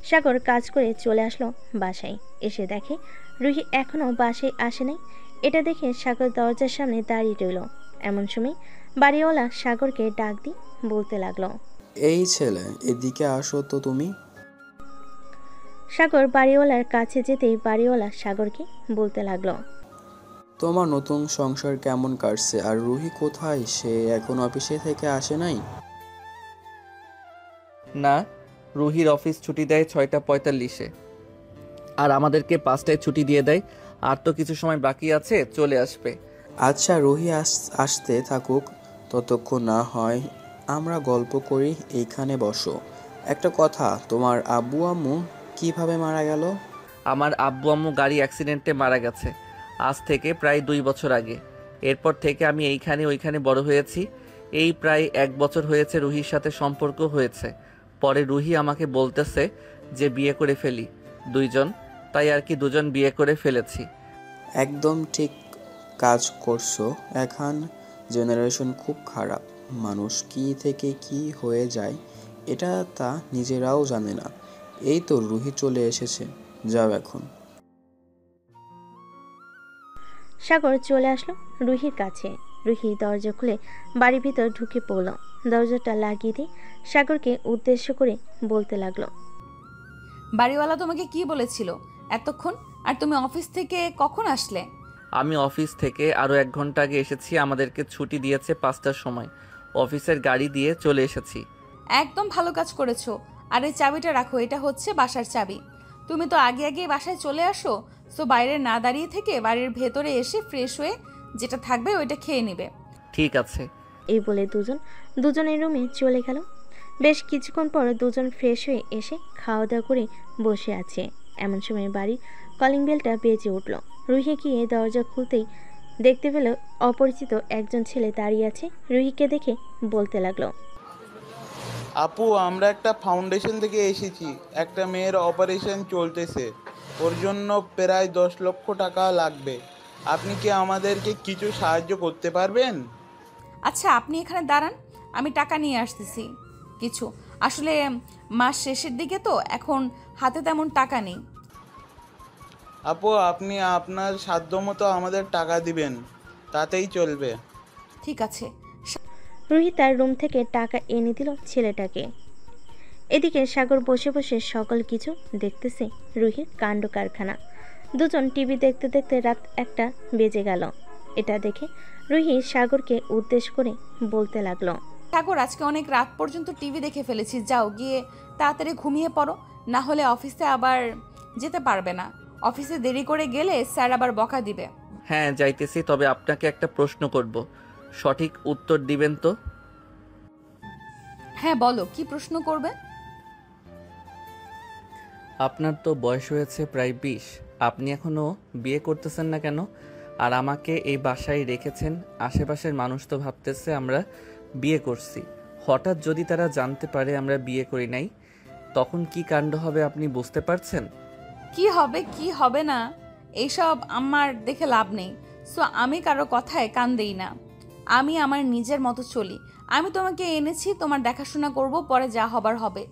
সাগর কাজ করে চলে আসলো বাসায়। এসে দেখে রুহি এখনও বাসায় আসে নাই। এটা দেখে সাগর দরজার সামনে দাঁড়িয়ে রইল। এমন সময় বাড়িওয়ালা সাগরকে ডাক দিয়ে বলতে লাগলো, এই ছেলে, এদিকে আসো তো তুমি। সাগর বাড়িওয়ালার কাছে যেতেই বাড়িওয়ালা সাগরকে বলতে লাগলো, তোমার নতুন সংসার কেমন কাটছে? আর রুহি কোথায়? সে এখন অফিসে থেকে আসে নাই? না, রুহির অফিস ছুটি দেয় 6:45-এ, আর আমাদেরকে 5টায় ছুটি দিয়ে দেয়। আর তো কিছু সময় বাকি আছে, চলে আসবে। আচ্ছা, রুহি আসতে থাকুক, ততক্ষণ না হয় আমরা গল্প করি। এইখানে বসো। একটা কথা, তোমার আব্বু আম্মু কিভাবে মারা গেল? আমার আব্বু আম্মু গাড়ি অ্যাক্সিডেন্টে মারা গেছে আজ থেকে প্রায় 2 বছর আগে। এরপর থেকে আমি এইখানে ওইখানে বড় হয়েছি। এই প্রায় 1 বছর হয়েছে রুহির সাথে সম্পর্ক হয়েছে। পরে রুহি আমাকে বলতেছে যে বিয়ে করে ফেলি দুইজন, তাই আর কি দুজন বিয়ে করে ফেলেছি। একদম ঠিক কাজ করছো। এখন জেনারেশন খুব খারাপ, মানুষ কি থেকে কি হয়ে যায় এটা তা নিজেরাও জানে না। এই তো রুহি চলে এসেছে, যাও এখন। সাগর চলে আসলো রুহির কাছে। রুহি দরজা খুলে বাড়ির ভিতর ঢুকে পড়ল। দরজাটা লাগিয়ে দিয়ে সাগরকে উদ্দেশ্য করে বলতে লাগলো, বাড়িওয়ালা তোমাকে কি বলেছিল এতক্ষণ? আর তুমি অফিস থেকে কখন আসলে? আমি অফিস থেকে আরও 1 ঘন্টা আগে এসেছি। আমাদেরকে ছুটি দিয়েছে 5টার সময়। অফিসের গাড়ি দিয়ে চলে এসেছি। একদম ভালো কাজ করেছো। আর এই চাবিটা রাখো, এটা হচ্ছে বাসার চাবি। তুমি তো আগে আগে বাসায় চলে আসো, সো বাইরে না দাঁড়িয়ে থেকে বাড়ির ভেতরে এসে ফ্রেশ হয়ে যেটা থাকবে ওইটা খেয়ে নেবে। ঠিক আছে। এই বলে দুজনের রুমে চলে গেল। বেশ কিছুক্ষণ পর দুজন ফ্রেশ হয়ে এসে খাওয়া দাওয়া করে বসে আছে। এমন সময় বাড়ির কলিং বেলটা বেজে উঠল। রুহি গিয়ে দরজা খুলতেই দেখতে পেল অপরিচিত একজন ছেলে দাঁড়িয়ে আছে। রুহিকে দেখে বলতে লাগলো, আপু, আমরা একটা ফাউন্ডেশন থেকে এসেছি। একটা মেয়ের অপারেশন চলতেছে, ওর জন্য প্রায় 10 লক্ষ টাকা লাগবে। আপনি কি আমাদেরকে কিছু সাহায্য করতে পারবেন? আচ্ছা, আপনি এখানে দাঁড়ান, আমি টাকা নিয়ে আসতেছি কিছু। আসলে মাস শেষের দিকে তো, এখন হাতে তেমন টাকা নেই। আপু, আপনি আপনার সাধ্যমতো আমাদের টাকা দিবেন, তাতেই চলবে। ঠিক আছে। রুহি তার রুম থেকে টাকা এনে দিল ছেলেটাকে। এদিকে সাগর বসে বসে সকল কিছু দেখতেছে রুহির কাণ্ড কারখানা। দুজন টিভি দেখতে দেখতে রাত 1টা বেজে গেল। এটা দেখে রুহি সাগরকে উদ্দেশ্য করে বলতে লাগলো, সাগর, আজকে অনেক রাত পর্যন্ত টিভি দেখে ফেলেছি, যাও গিয়ে তাড়াতাড়ি ঘুমিয়ে পড়ো, না হলে অফিসে আবার যেতে পারবে না। অফিসে দেরি করে গেলে স্যার আবার বকা দিবে। হ্যাঁ, যাইতেছি। তবে আপনাকে একটা প্রশ্ন করব, সঠিক উত্তর দিবেন তো? হ্যাঁ বলো, কি প্রশ্ন করবে? আপনার তো বয়স হয়েছে প্রায় 20, আপনি এখনো বিয়ে করতেছেন না কেন? আর আমাকে এই বাসায় রেখেছেন, আশেপাশের মানুষ তো ভাবতেছে আমরা বিয়ে করছি। হঠাৎ যদি তারা জানতে পারে আমরা বিয়ে করি নাই, তখন কি কাণ্ড হবে আপনি বুঝতে পারছেন? কি হবে কি হবে না এইসব আমার দেখে লাভ নেই। সো আমি কারো কথায় কান দেই না, আমি আমার নিজের মতো চলি। আমি তোমাকে এনেছি, তোমার দেখাশোনা করব, পরে যা হবার হবে।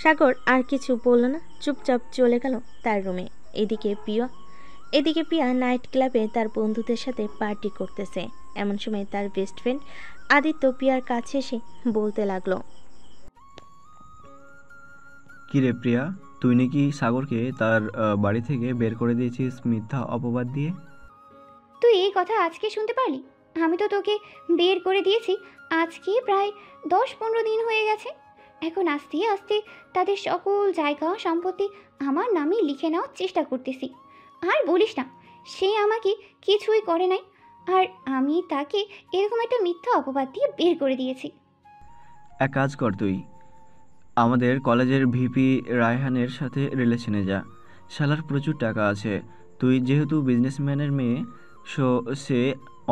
সাগর আর কিছু বলল না, চুপচাপ চলে গেল তার রুমে। এদিকে প্রিয়া নাইট ক্লাবে তার বন্ধুদের সাথে পার্টি করতেছে। এমন সময় তার বেস্ট ফ্রেন্ড আদিত্য প্রিয়ার কাছে এসে বলতে লাগলো, কিরে প্রিয়া, তুই নাকি সাগরকে তার বাড়ি থেকে বের করে দিয়েছিস মিথ্যা অপবাদ দিয়ে? তুই এই কথা আজকে শুনতে পারলি? আমি তো তোকে বের করে দিয়েছি আজকে প্রায় 10-15 দিন হয়ে গেছে। এখন আস্তে আস্তে তাদের সকল জায়গা সম্পত্তি আমার নামে লিখে নেওয়ার চেষ্টা করতেছি। আর বলিস না, সে আমাকে কিছুই করে নাই, আর আমি তাকে এরকম একটা মিথ্যা অপবাদ দিয়ে বের করে দিয়েছি। এক কাজ কর, তুই আমাদের কলেজের ভিপি রায়হানের সাথে রিলেশনে যা। শালার প্রচুর টাকা আছে। তুই যেহেতু বিজনেসম্যানের মেয়ে, সে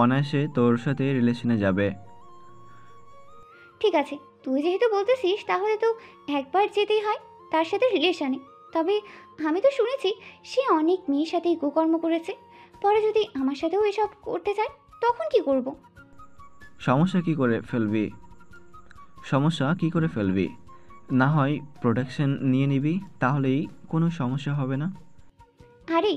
অনায়াসে তোর সাথে রিলেশনে যাবে। ঠিক আছে, তুই যেহেতু বলতেছিস তাহলে তো একবার যেতেই হয় তার সাথে রিলেশনে। তবে আমি তো শুনেছি সে অনেক মেয়ের সাথেই কুকর্ম করেছে। পরে যদি আমার সাথেও এসব করতে চায় তখন কি করব? সমস্যা কি করে ফেলবি? না হয় প্রোটেকশন নিয়ে নিবি, তাহলেই কোনো সমস্যা হবে না। আরে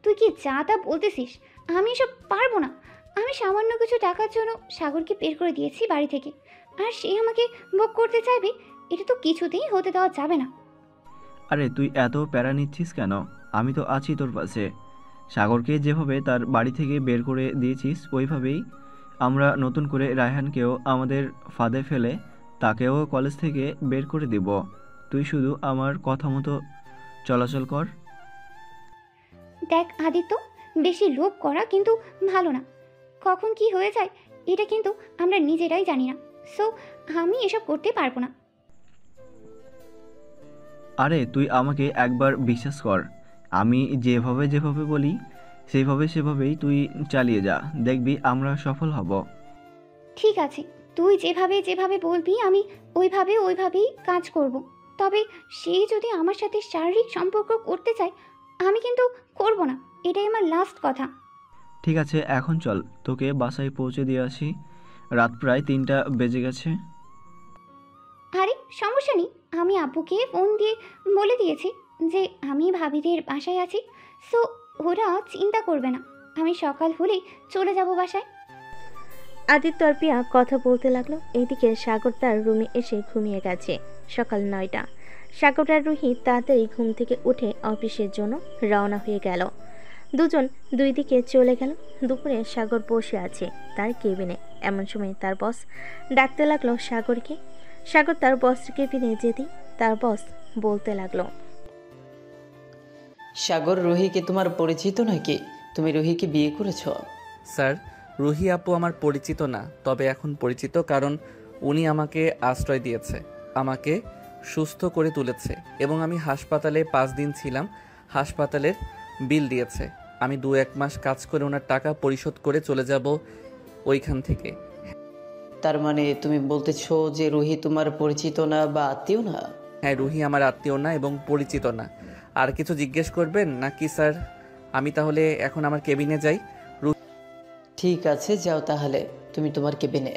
তুই কি যা তা বলতেছিস? আমি এসব পারবো না। আমি সামান্য কিছু টাকার জন্য সাগরকে বের করে দিয়েছি বাড়ি থেকে, আর সে আমাকে ভোগ করতে চাইবে, এটা তো কিছুতেই হতে দেওয়া যাবে না। আরে তুই এত প্যারা নিচ্ছিস কেন? আমি তো আছি তোর পাশে। সাগরকে যেভাবে তার বাড়ি থেকে বের করে দিয়েছিস ওইভাবেই আমরা নতুন করে রায়হানকেও আমাদের ফাঁদে ফেলে তাকেও কলেজ থেকে বের করে দিব। তুই শুধু আমার কথা মতো চলাচল কর। দেখ আদিত্য, বেশি লোভ করা কিন্তু ভালো না। কখন কি হয়ে যায় এটা কিন্তু আমরা নিজেরাই জানি না। সো আমি এসব করতে পারবো না। আরে তুই আমাকে একবার বিশ্বাস কর। আমি যেভাবে বলি সেভাবেই তুই চালিয়ে যা, দেখবি আমরা সফল হব। ঠিক আছে, তুই যেভাবে বলবি আমি ওইভাবেই কাজ করব। তবে সে যদি আমার সাথে শারীরিক সম্পর্ক করতে চায় আমি কিন্তু করব না, এটাই আমার লাস্ট কথা। ঠিক আছে, এখন চল, তোকে বাসায় পৌঁছে দিয়ে আসি। রাত প্রায় 3টা বেজে গেছে। আরে সমস্যা নেই, আমি আব্বুকে ফোন দিয়ে বলে দিয়েছি যে আমি ভাবিদের বাসায় আছি। সো ওরা চিন্তা করবে না, আমি সকাল হলেই চলে যাব বাসায়। আদিত্য আর প্রিয়া কথা বলতে লাগলো। এইদিকে সাগর তার রুমে এসে ঘুমিয়ে গেছে। সকাল 9টা। সাগর আর রুহি তাড়াতাড়ি ঘুম থেকে উঠে অফিসের জন্য রওনা হয়ে গেল। দুজন দুই দিকে চলে গেল। দুপুরে সাগর বসে আছে তার কেবিনে। এমন সময় তার বস ডাকতে লাগলো সাগরকে। সাগর তার বসের কেবিনে যেতেই তার বস বলতে লাগলো, সাগর, রুহি কি তোমার পরিচিত নাকি? তুমি রুহিকে বিয়ে করেছো? স্যার, রুহি আপু আমার পরিচিত না, তবে এখন পরিচিত, কারণ উনি আমাকে আশ্রয় দিয়েছে, আমাকে সুস্থ করে তুলেছে এবং আমি হাসপাতালে 5 দিন ছিলাম। হাসপাতালের বিল দিয়েছে। আমি 2-1 মাস কাজ করে ওনার টাকা পরিশোধ করে চলে যাব ওইখান থেকে। তার মানে তুমি বলতেছো যে রুহি তোমার পরিচিত না বা আত্মীয় না? হ্যাঁ, রুহি আমার আত্মীয় না এবং পরিচিত না। আর কিছু জিজ্ঞেস করবেন নাকি স্যার? আমি তাহলে এখন আমার কেবিনে যাই। ঠিক আছে, যাও তাহলে তুমি তোমার কেবিনে।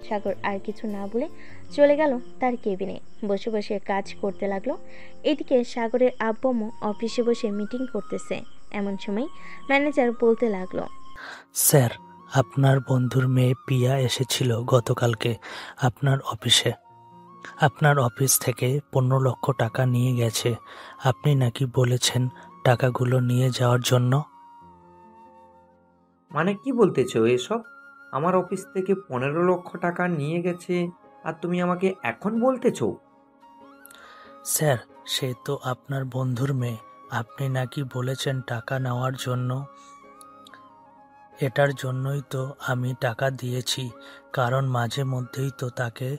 সাগর আর কিছু না বলে চলে গেল তার কেবিনে। বসে বসে কাজ করতে লাগলো। এদিকে সাগরের আব্বু আম্মু অফিসে বসে মিটিং করতেছে। এমন সময় ম্যানেজার বলতে লাগলো, স্যার, আপনার বন্ধুর মেয়ে পিয়া এসেছিল গতকালকে আপনার অফিসে। আপনার অফিস থেকে 15 লক্ষ টাকা নিয়ে গেছে। আপনি নাকি বলেছেন টাকাগুলো নিয়ে যাওয়ার জন্য। মানে কি বলতেছো এসব? আমার অফিস থেকে 15 লক্ষ টাকা নিয়ে গেছে আর তুমি আমাকে এখন বলতেছো? স্যার, সে তো আপনার বন্ধুর মেয়ে। আপনি নাকি বলেছেন টাকা নেওয়ার জন্য। এটার জন্যই তো আমি টাকা দিয়েছি, কারণ মাঝে মধ্যেই তো তাকে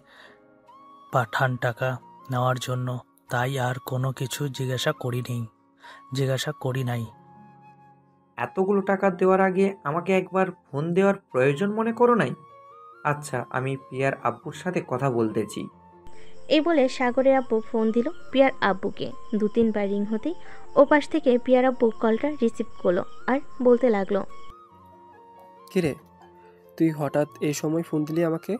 পাঠান টাকা নেওয়ার জন্য। তাই আর কোনো কিছু জিজ্ঞাসা করি নাই। এতগুলো টাকা দেওয়ার আগে আমাকে একবার ফোন দেওয়ার প্রয়োজন মনে করো নাই? আচ্ছা, আমি প্রিয়ার আব্বুর সাথে কথা বলতেছি। এই বলে সাগরের আব্বু ফোন দিল প্রিয়ার আব্বুকে। 2-3 বার রিং হতেই ওপাশ থেকে প্রিয়ার আব্বু কলটা রিসিভ করলো আর বলতে লাগলো, কিরে তুই হঠাৎ এই সময় ফোন দিলি আমাকে?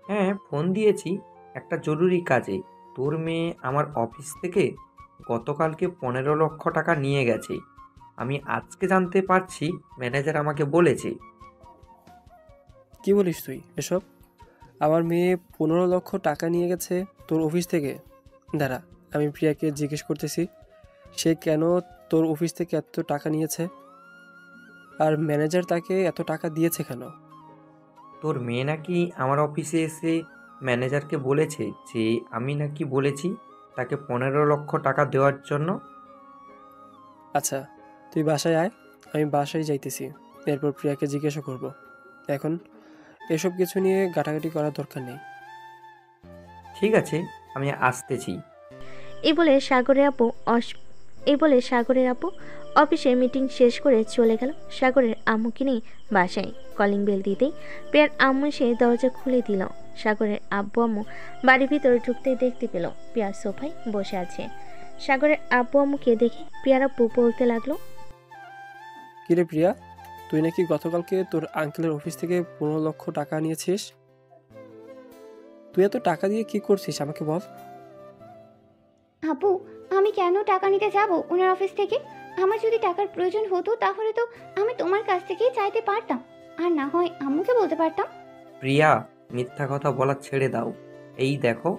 হ্যাঁ, ফোন দিয়েছি একটা জরুরি কাজে। তোর মেয়ে আমার অফিস থেকে গতকালকে 15 লক্ষ টাকা নিয়ে গেছে। আমি আজকে জানতে পারছি, ম্যানেজার আমাকে বলেছে। কি বলিস তুই এসব? আমার মেয়ে 15 লক্ষ টাকা নিয়ে গেছে তোর অফিস থেকে? দাঁড়া, আমি প্রিয়াকে জিজ্ঞেস করতেছি সে কেন তোর অফিস থেকে এত টাকা নিয়েছে, আর ম্যানেজার তাকে এত টাকা দিয়েছে কেন? তোর মেয়ে নাকি আমার অফিসে এসে ম্যানেজারকে বলেছে যে আমি নাকি বলেছি তাকে 15 লক্ষ টাকা দেওয়ার জন্য। আচ্ছা, তুই বাসায় আয়, আমি বাসায় যাইতেছি, এরপর প্রিয়াকে জিজ্ঞাসা করব। এখন এসব কিছু নিয়ে ঘাটাঘাটি করার দরকার নেই। ঠিক আছে, আমি আসতেছি। এই বলে সাগরের আপু অফিসে মিটিং শেষ করে চলে গেল সাগরের আম্মুকে নিয়ে বাসায়। কলিং বেল দিতেই প্রিয়ার আম্মু এসে দরজা খুলে দিল। সাগরের আব্বু আম্মু বাড়ির ভিতরে ঢুকতেই দেখতে পেল প্রিয়া সোফায় বসে আছে। সাগরের আব্বু আম্মুকে দেখে প্রিয়ার আব্বু বলতে লাগলো, কিরে প্রিয়া, তুই নাকি গতকালকে তোর আঙ্কেলের অফিস থেকে 15 লক্ষ টাকা নিয়েছিস? তুই এত টাকা দিয়ে কি করছিস আমাকে বল। আপু, আমি কেন টাকা নিতে যাব ওনার অফিস থেকে? আমার যদি টাকার প্রয়োজন হতো তাহলে তো আমি তোমার কাছ থেকেই চাইতে পারতাম, আর না হয় আম্মুকে বলতে পারতাম। প্রিয়া, মিথ্যা কথা বলা ছেড়ে দাও। এই দেখো,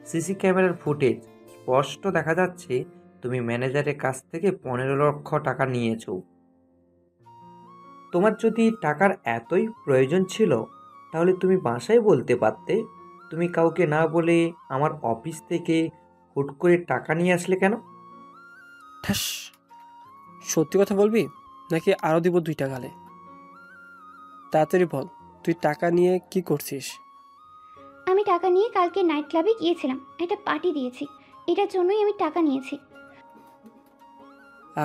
সিসি ক্যামেরার ফুটেজ স্পষ্ট দেখা যাচ্ছে তুমি ম্যানেজারের কাছ থেকে 15 লক্ষ টাকা নিয়েছো। তোমার যদি টাকার এতই প্রয়োজন ছিল তাহলে তুমি বাসায় বলতে পারতে। তুমি কাউকে না বলে আমার অফিস থেকে হুট করে টাকা নিয়ে আসলে কেন? ঠাস, সত্যি কথা বলবি নাকি আরও দিব 2টা গালে? তাড়াতাড়ি বল, তুই টাকা নিয়ে কি করছিস? আমি টাকা নিয়ে কালকে নাইট ক্লাবে গিয়েছিলাম, একটা পার্টি দিয়েছি, এটার জন্যই আমি টাকা নিয়েছি।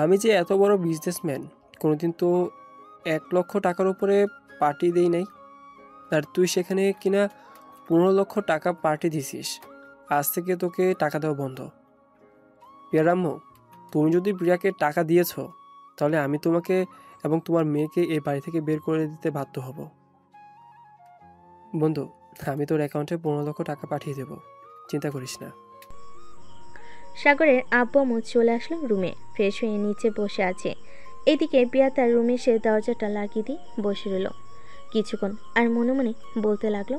আমি যে এত বড় বিজনেসম্যান, কোনোদিন তো 1 লক্ষ টাকার উপরে পার্টি দেই নাই, আর তুই সেখানে কিনা 15 লক্ষ টাকা পার্টি দিছিস। আজ থেকে তোকে টাকা দেওয়া বন্ধ। প্রিয়ারাম্মু, তুমি যদি প্রিয়াকে টাকা দিয়েছ তাহলে আমি তোমাকে এবং তোমার মেয়েকে এই বাড়ি থেকে বের করে দিতে বাধ্য হব। বন্ধু, আমি তোর অ্যাকাউন্টে 15 লক্ষ টাকা পাঠিয়ে দেব, চিন্তা করিস না। সাগরের আব্বু আম্মু চলে আসলো রুমে, ফ্রেশ হয়ে নিচে বসে আছে। এদিকে প্রিয়া তার রুমে এসে দরজাটা লাগিয়ে দিয়ে বসে রইল কিছুক্ষণ, আর মনে মনে বলতে লাগলো,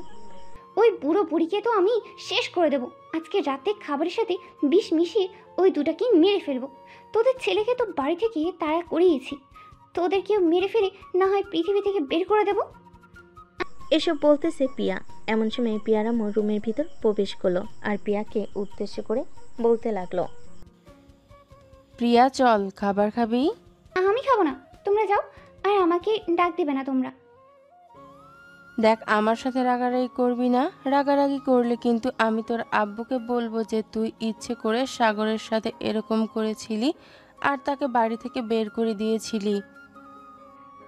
ওই বুড়ো বুড়িকে তো আমি শেষ করে দেবো। আজকে রাতে খাবারের সাথে বিষ মিশিয়ে ওই দুটাকে মেরে ফেলবো। তোদের ছেলেকে তো বাড়ি থেকে তাড়া করিয়েছি, তোদেরকেও মেরে ফেলে না হয় পৃথিবী থেকে বের করে দেবো। এসব বলতেছে প্রিয়া। এমন সময় প্রিয়ার আম্মু রুমের ভিতর প্রবেশ করলো আর প্রিয়াকে উদ্দেশ্য করে বলতে লাগলো, প্রিয়া চল, খাবার খাবি? আমি খাবো না, তোমরা যাও, আর আমাকে ডাক দেবে না তোমরা। দেখ, আমার সাথে রাগারাগি করবি না। রাগারাগি করলে কিন্তু আমি তোর আব্বুকে বলবো যে তুই ইচ্ছে করে সাগরের সাথে এরকম করেছিলি আর তাকে বাড়ি থেকে বের করে দিয়েছিলি।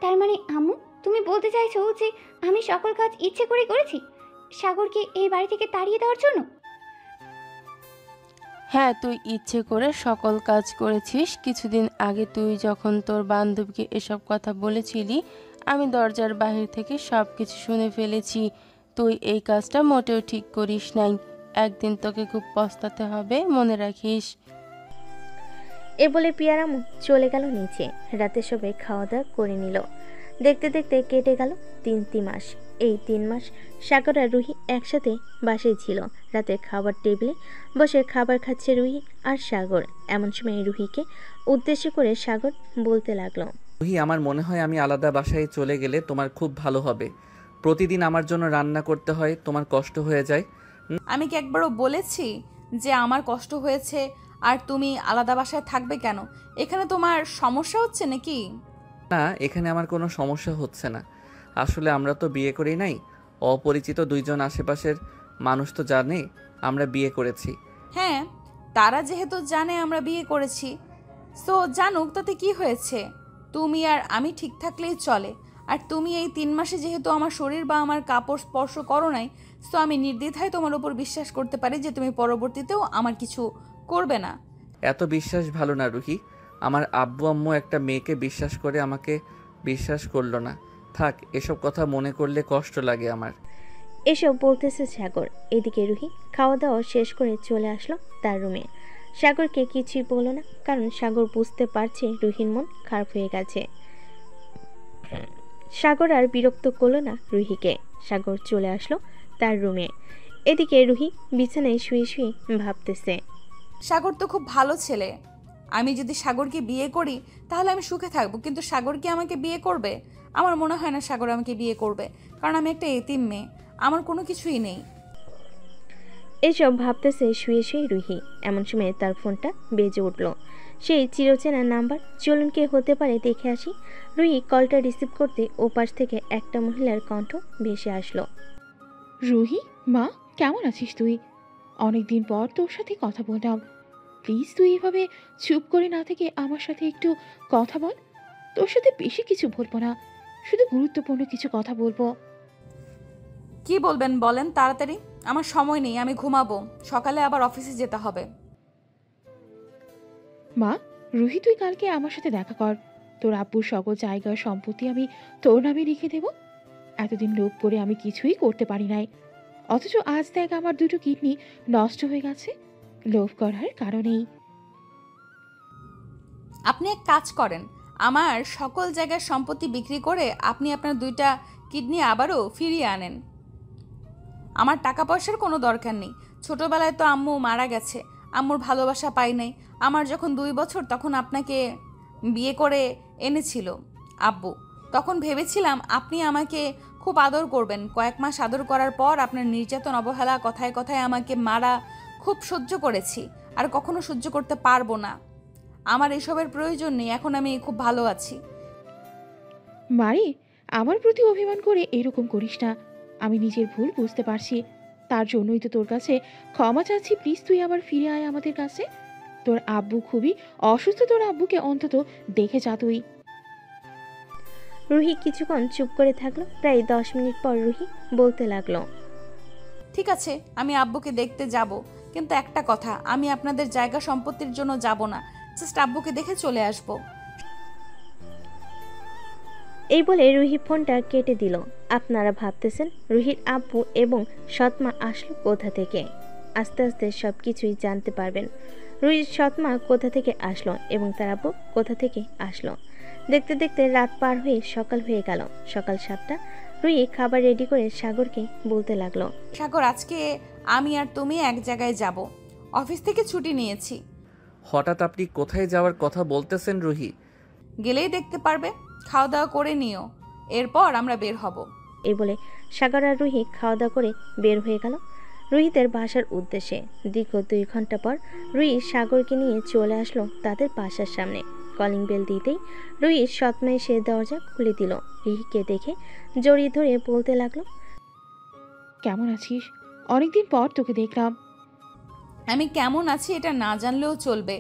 তার মানে আম্মু, তুমি বলতে চাইছো যে আমি সকল কাজ ইচ্ছে করে করেছি সাগরকে এই বাড়ি থেকে তাড়িয়ে দেওয়ার জন্য? হ্যাঁ, তুই ইচ্ছে করে সকল কাজ করেছিস। কিছুদিন আগে তুই যখন তোর বান্ধবীকে এসব কথা বলেছিলি, আমি দরজার বাহির থেকে সব কিছু শুনে ফেলেছি। তুই এই কাজটা মোটেও ঠিক করিস নাই। একদিন তোকে খুব পস্তাতে হবে, মনে রাখিস। এ বলে প্রিয়ার আম্মু চলে গেল নিচে। রাতে সবাই খাওয়া দাওয়া করে নিল। দেখতে দেখতে কেটে গেল 3 মাস। এই 3 মাস সাগর আর রুহি একসাথে বাসায় ছিল। রাতে খাবার টেবিলে বসে খাবার খাচ্ছে রুহি আর সাগর। এমন সময় রুহিকে উদ্দেশ্য করে সাগর বলতে লাগলো, রুহি, আমার মনে হয় আমি আলাদা বাসায় চলে গেলে তোমার খুব ভালো হবে। প্রতিদিন আমার জন্য রান্না করতে হয়, তোমার কষ্ট হয়ে যায়। আমি কি একবারও বলেছি যে আমার কষ্ট হয়েছে আর তুমি আলাদা বাসায় থাকবে কেন? এখানে তোমার সমস্যা হচ্ছে নাকি? না, এখানে আমার কোনো সমস্যা হচ্ছে না। আসলে আমরা তো বিয়ে করি নাই। অপরিচিত 2 জন আশেপাশের মানুষ তো জানে আমরা বিয়ে করেছি। হ্যাঁ, তারা যেহেতু জানে আমরা বিয়ে করেছি, সো জানুক, তাতে কি হয়েছে? তুমি আর আমি ঠিক থাকলেই চলে। আর তুমি এই 3 মাসে যেহেতু আমার শরীর বা আমার কাপড় স্পর্শ করো নাই, তো আমি নির্দ্বিধায় তোমার উপর বিশ্বাস করতে পারি যে তুমি পরবর্তীতেও আমার কিছু করবে না। এত বিশ্বাস ভালো না রুহি। আমার আব্বু আম্মু একটা মেয়েকে বিশ্বাস করে আমাকে বিশ্বাস করলো না। থাক, এসব কথা মনে করলে কষ্ট লাগে আমার। এসব বলতেছে সাগর। এদিকে রুহি খাওয়া দাওয়া শেষ করে চলে আসলো তার রুমে। সাগরকে কিছুই বলল না, কারণ সাগর বুঝতে পারছে রুহির মন খারাপ হয়ে গেছে। সাগর আর বিরক্ত করলো না রুহিকে। সাগর চলে আসলো তার রুমে। এদিকে রুহি বিছানায় শুয়ে শুয়ে ভাবতেছে, সাগর তো খুব ভালো ছেলে। আমি যদি সাগরকে বিয়ে করি তাহলে আমি সুখে থাকবো, কিন্তু সাগর কি আমাকে বিয়ে করবে? আমার মনে হয় না সাগর আমাকে বিয়ে করবে, কারণ আমি একটা এতিম মেয়ে, আমার কোনো কিছুই নেই। এসব ভাবতেছে শুয়ে শুয়ে রুহি। এমন সময় তার ফোনটা বেজে উঠল। সেই চিরচেনা নাম্বার। চলুন কে হতে পারে দেখে আসি। রুহি কলটা রিসিভ করতে ওপাশ থেকে একটা মহিলার কণ্ঠ ভেসে আসলো। রুহি, মা কেমন আছিস তুই? অনেকদিন পর তোর সাথে কথা বললাম। প্লিজ তুই এভাবে চুপ করে না থেকে আমার সাথে একটু কথা বল। তোর সাথে বেশি কিছু বলবো না, শুধু গুরুত্বপূর্ণ কিছু কথা বলবো। কি বলবেন বলেন তাড়াতাড়ি, আমার সময় নেই, আমি ঘুমাবো, সকালে আবার অফিসে যেতে হবে। মা, রুহি তুই কালকে আমার সাথে দেখা কর। তোর আব্বুর সকল জায়গা সম্পত্তি আমি তোর নামে লিখে দেব। এতদিন লোভ করে আমি কিছুই করতে পারি নাই, অথচ আজ দেখ আমার 2টো কিডনি নষ্ট হয়ে গেছে লোভ করার কারণেই। আপনি এক কাজ করেন, আমার সকল জায়গার সম্পত্তি বিক্রি করে আপনি আপনার 2টা কিডনি আবারও ফিরিয়ে আনেন। আমার টাকা পয়সার কোনো দরকার নেই। ছোটবেলায় তো আম্মু মারা গেছে, আম্মুর ভালোবাসা পাই নাই। আমার যখন 2 বছর তখন আপনাকে বিয়ে করে এনেছিল আব্বু। তখন ভেবেছিলাম আপনি আমাকে খুব আদর করবেন। কয়েক মাস আদর করার পর আপনার নির্যাতন, অবহেলা, কথায় কথায় আমাকে মারা খুব সহ্য করেছি, আর কখনো সহ্য করতে পারবো না। আমার এসবের প্রয়োজন নেই, এখন আমি খুব ভালো আছি। মারে, আমার প্রতি অভিমান করে এরকম করিস না। আমি নিজের ভুল বুঝতে পারছি, তার জন্যই তো তোর কাছে ক্ষমা চাচ্ছি। প্লিজ তুই আবার ফিরে আয় আমাদের কাছে। তোর আব্বু খুবই অসুস্থ, তোর আব্বুকে অন্তত দেখে যা তুই। রুহি কিছুক্ষণ চুপ করে থাকলো। প্রায় 10 মিনিট পর রুহি বলতে লাগলো, ঠিক আছে, আমি আব্বুকে দেখতে যাব, কিন্তু একটা কথা, আমি আপনাদের জায়গা সম্পত্তির জন্য যাব না, জাস্ট আব্বুকে দেখে চলে আসব। এই বলে রুহি ফোনটা কেটে দিল। আপনারা ভাবতেছেন রুহির আব্বু এবং সৎমা আসলো কোথা থেকে। আস্তে আস্তে সব কিছুই জানতে পারবেন। রুহির সৎমা কোথা থেকে আসলো এবং তার আব্বু কোথা থেকে আসলো। দেখতে দেখতে রাত পার হয়ে সকাল হয়ে গেল। সকাল 7টা। রুহি খাবার রেডি করে সাগরকে বলতে লাগলো, সাগর, আজকে আমি আর তুমি এক জায়গায় যাব, অফিস থেকে ছুটি নিয়েছি। হঠাৎ আপনি কোথায় যাওয়ার কথা বলতেছেন রুহি? গেলেই দেখতে পারবে, খাওয়া দাওয়া করে নিও, এরপর আমরা বের হব। এই বলে সাগর আর রুহি খাওয়া দাওয়া করে বের হয়ে গেল রুহিদের বাসার উদ্দেশ্যে। দীর্ঘ 2 ঘন্টা পর রুহি সাগরকে নিয়ে চলে আসলো তাদের বাসার সামনে। কলিং বেল দিতেই রুহির সৎমা এসে দরজা খুলে দিল। রুহিকে দেখে জড়িয়ে ধরে বলতে লাগলো, কেমন আছিস? অনেকদিন পর তোকে দেখলাম। আমি কেমন আছি এটা না জানলেও চলবে,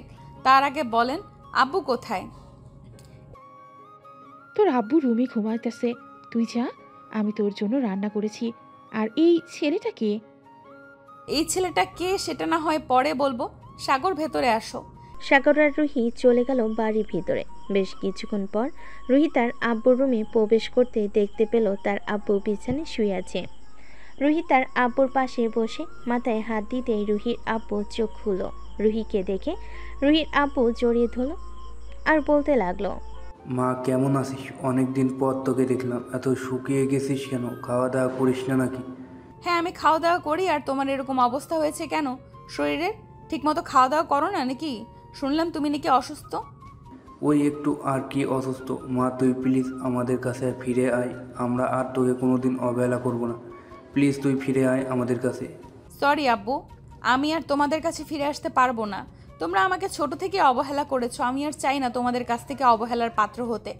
তার আগে বলেন আব্বু কোথায়? তোর আব্বু রুমে ঘুমাইতেছে, তুই যা, আমি তোর জন্য রান্না করেছি। আর এই ছেলেটা কে? এই ছেলেটা কে সেটা না হয় পরে বলবো, সাগর ভেতরে আসো। সাগর আর রুহি চলে গেল বাড়ির ভিতরে। বেশ কিছুক্ষণ পর রুহি তার আব্বুর রুমে প্রবেশ করতে দেখতে পেল তার আব্বু বিছানায় শুয়ে আছে। রুহি তার আব্বুর পাশে বসে মাথায় হাত দিতেই রুহির আব্বু চোখ খুলো। রুহিকে দেখে রুহির আব্বু জড়িয়ে ধরল আর বলতে লাগলো, মা কেমন আছিস? অনেকদিন পর তোকে দেখলাম, এত শুকিয়ে গেছিস কেন? খাওয়া দাওয়া করিস না নাকি? হ্যাঁ, আমি খাওয়া দাওয়া করি, আর তোমার এরকম অবস্থা হয়েছে কেন শরীরের? ঠিকমতো খাওয়া দাওয়া করো না নাকি? শুনলাম তুমি নাকি অসুস্থ। ওই একটু আর কি অসুস্থ। মা তুই প্লিজ আমাদের কাছে ফিরে আয়, আমরা আর তোকে কোনোদিন অবহেলা করব না। প্লিজ তুই ফিরে আয় আমাদের কাছে। সরি আব্বু, আমি আর তোমাদের কাছে ফিরে আসতে পারবো না। তোমরা আমাকে ছোট থেকে অবহেলা করেছো, আমি আর চাই না তোমাদের কাছ থেকে অবহেলার পাত্র হতে।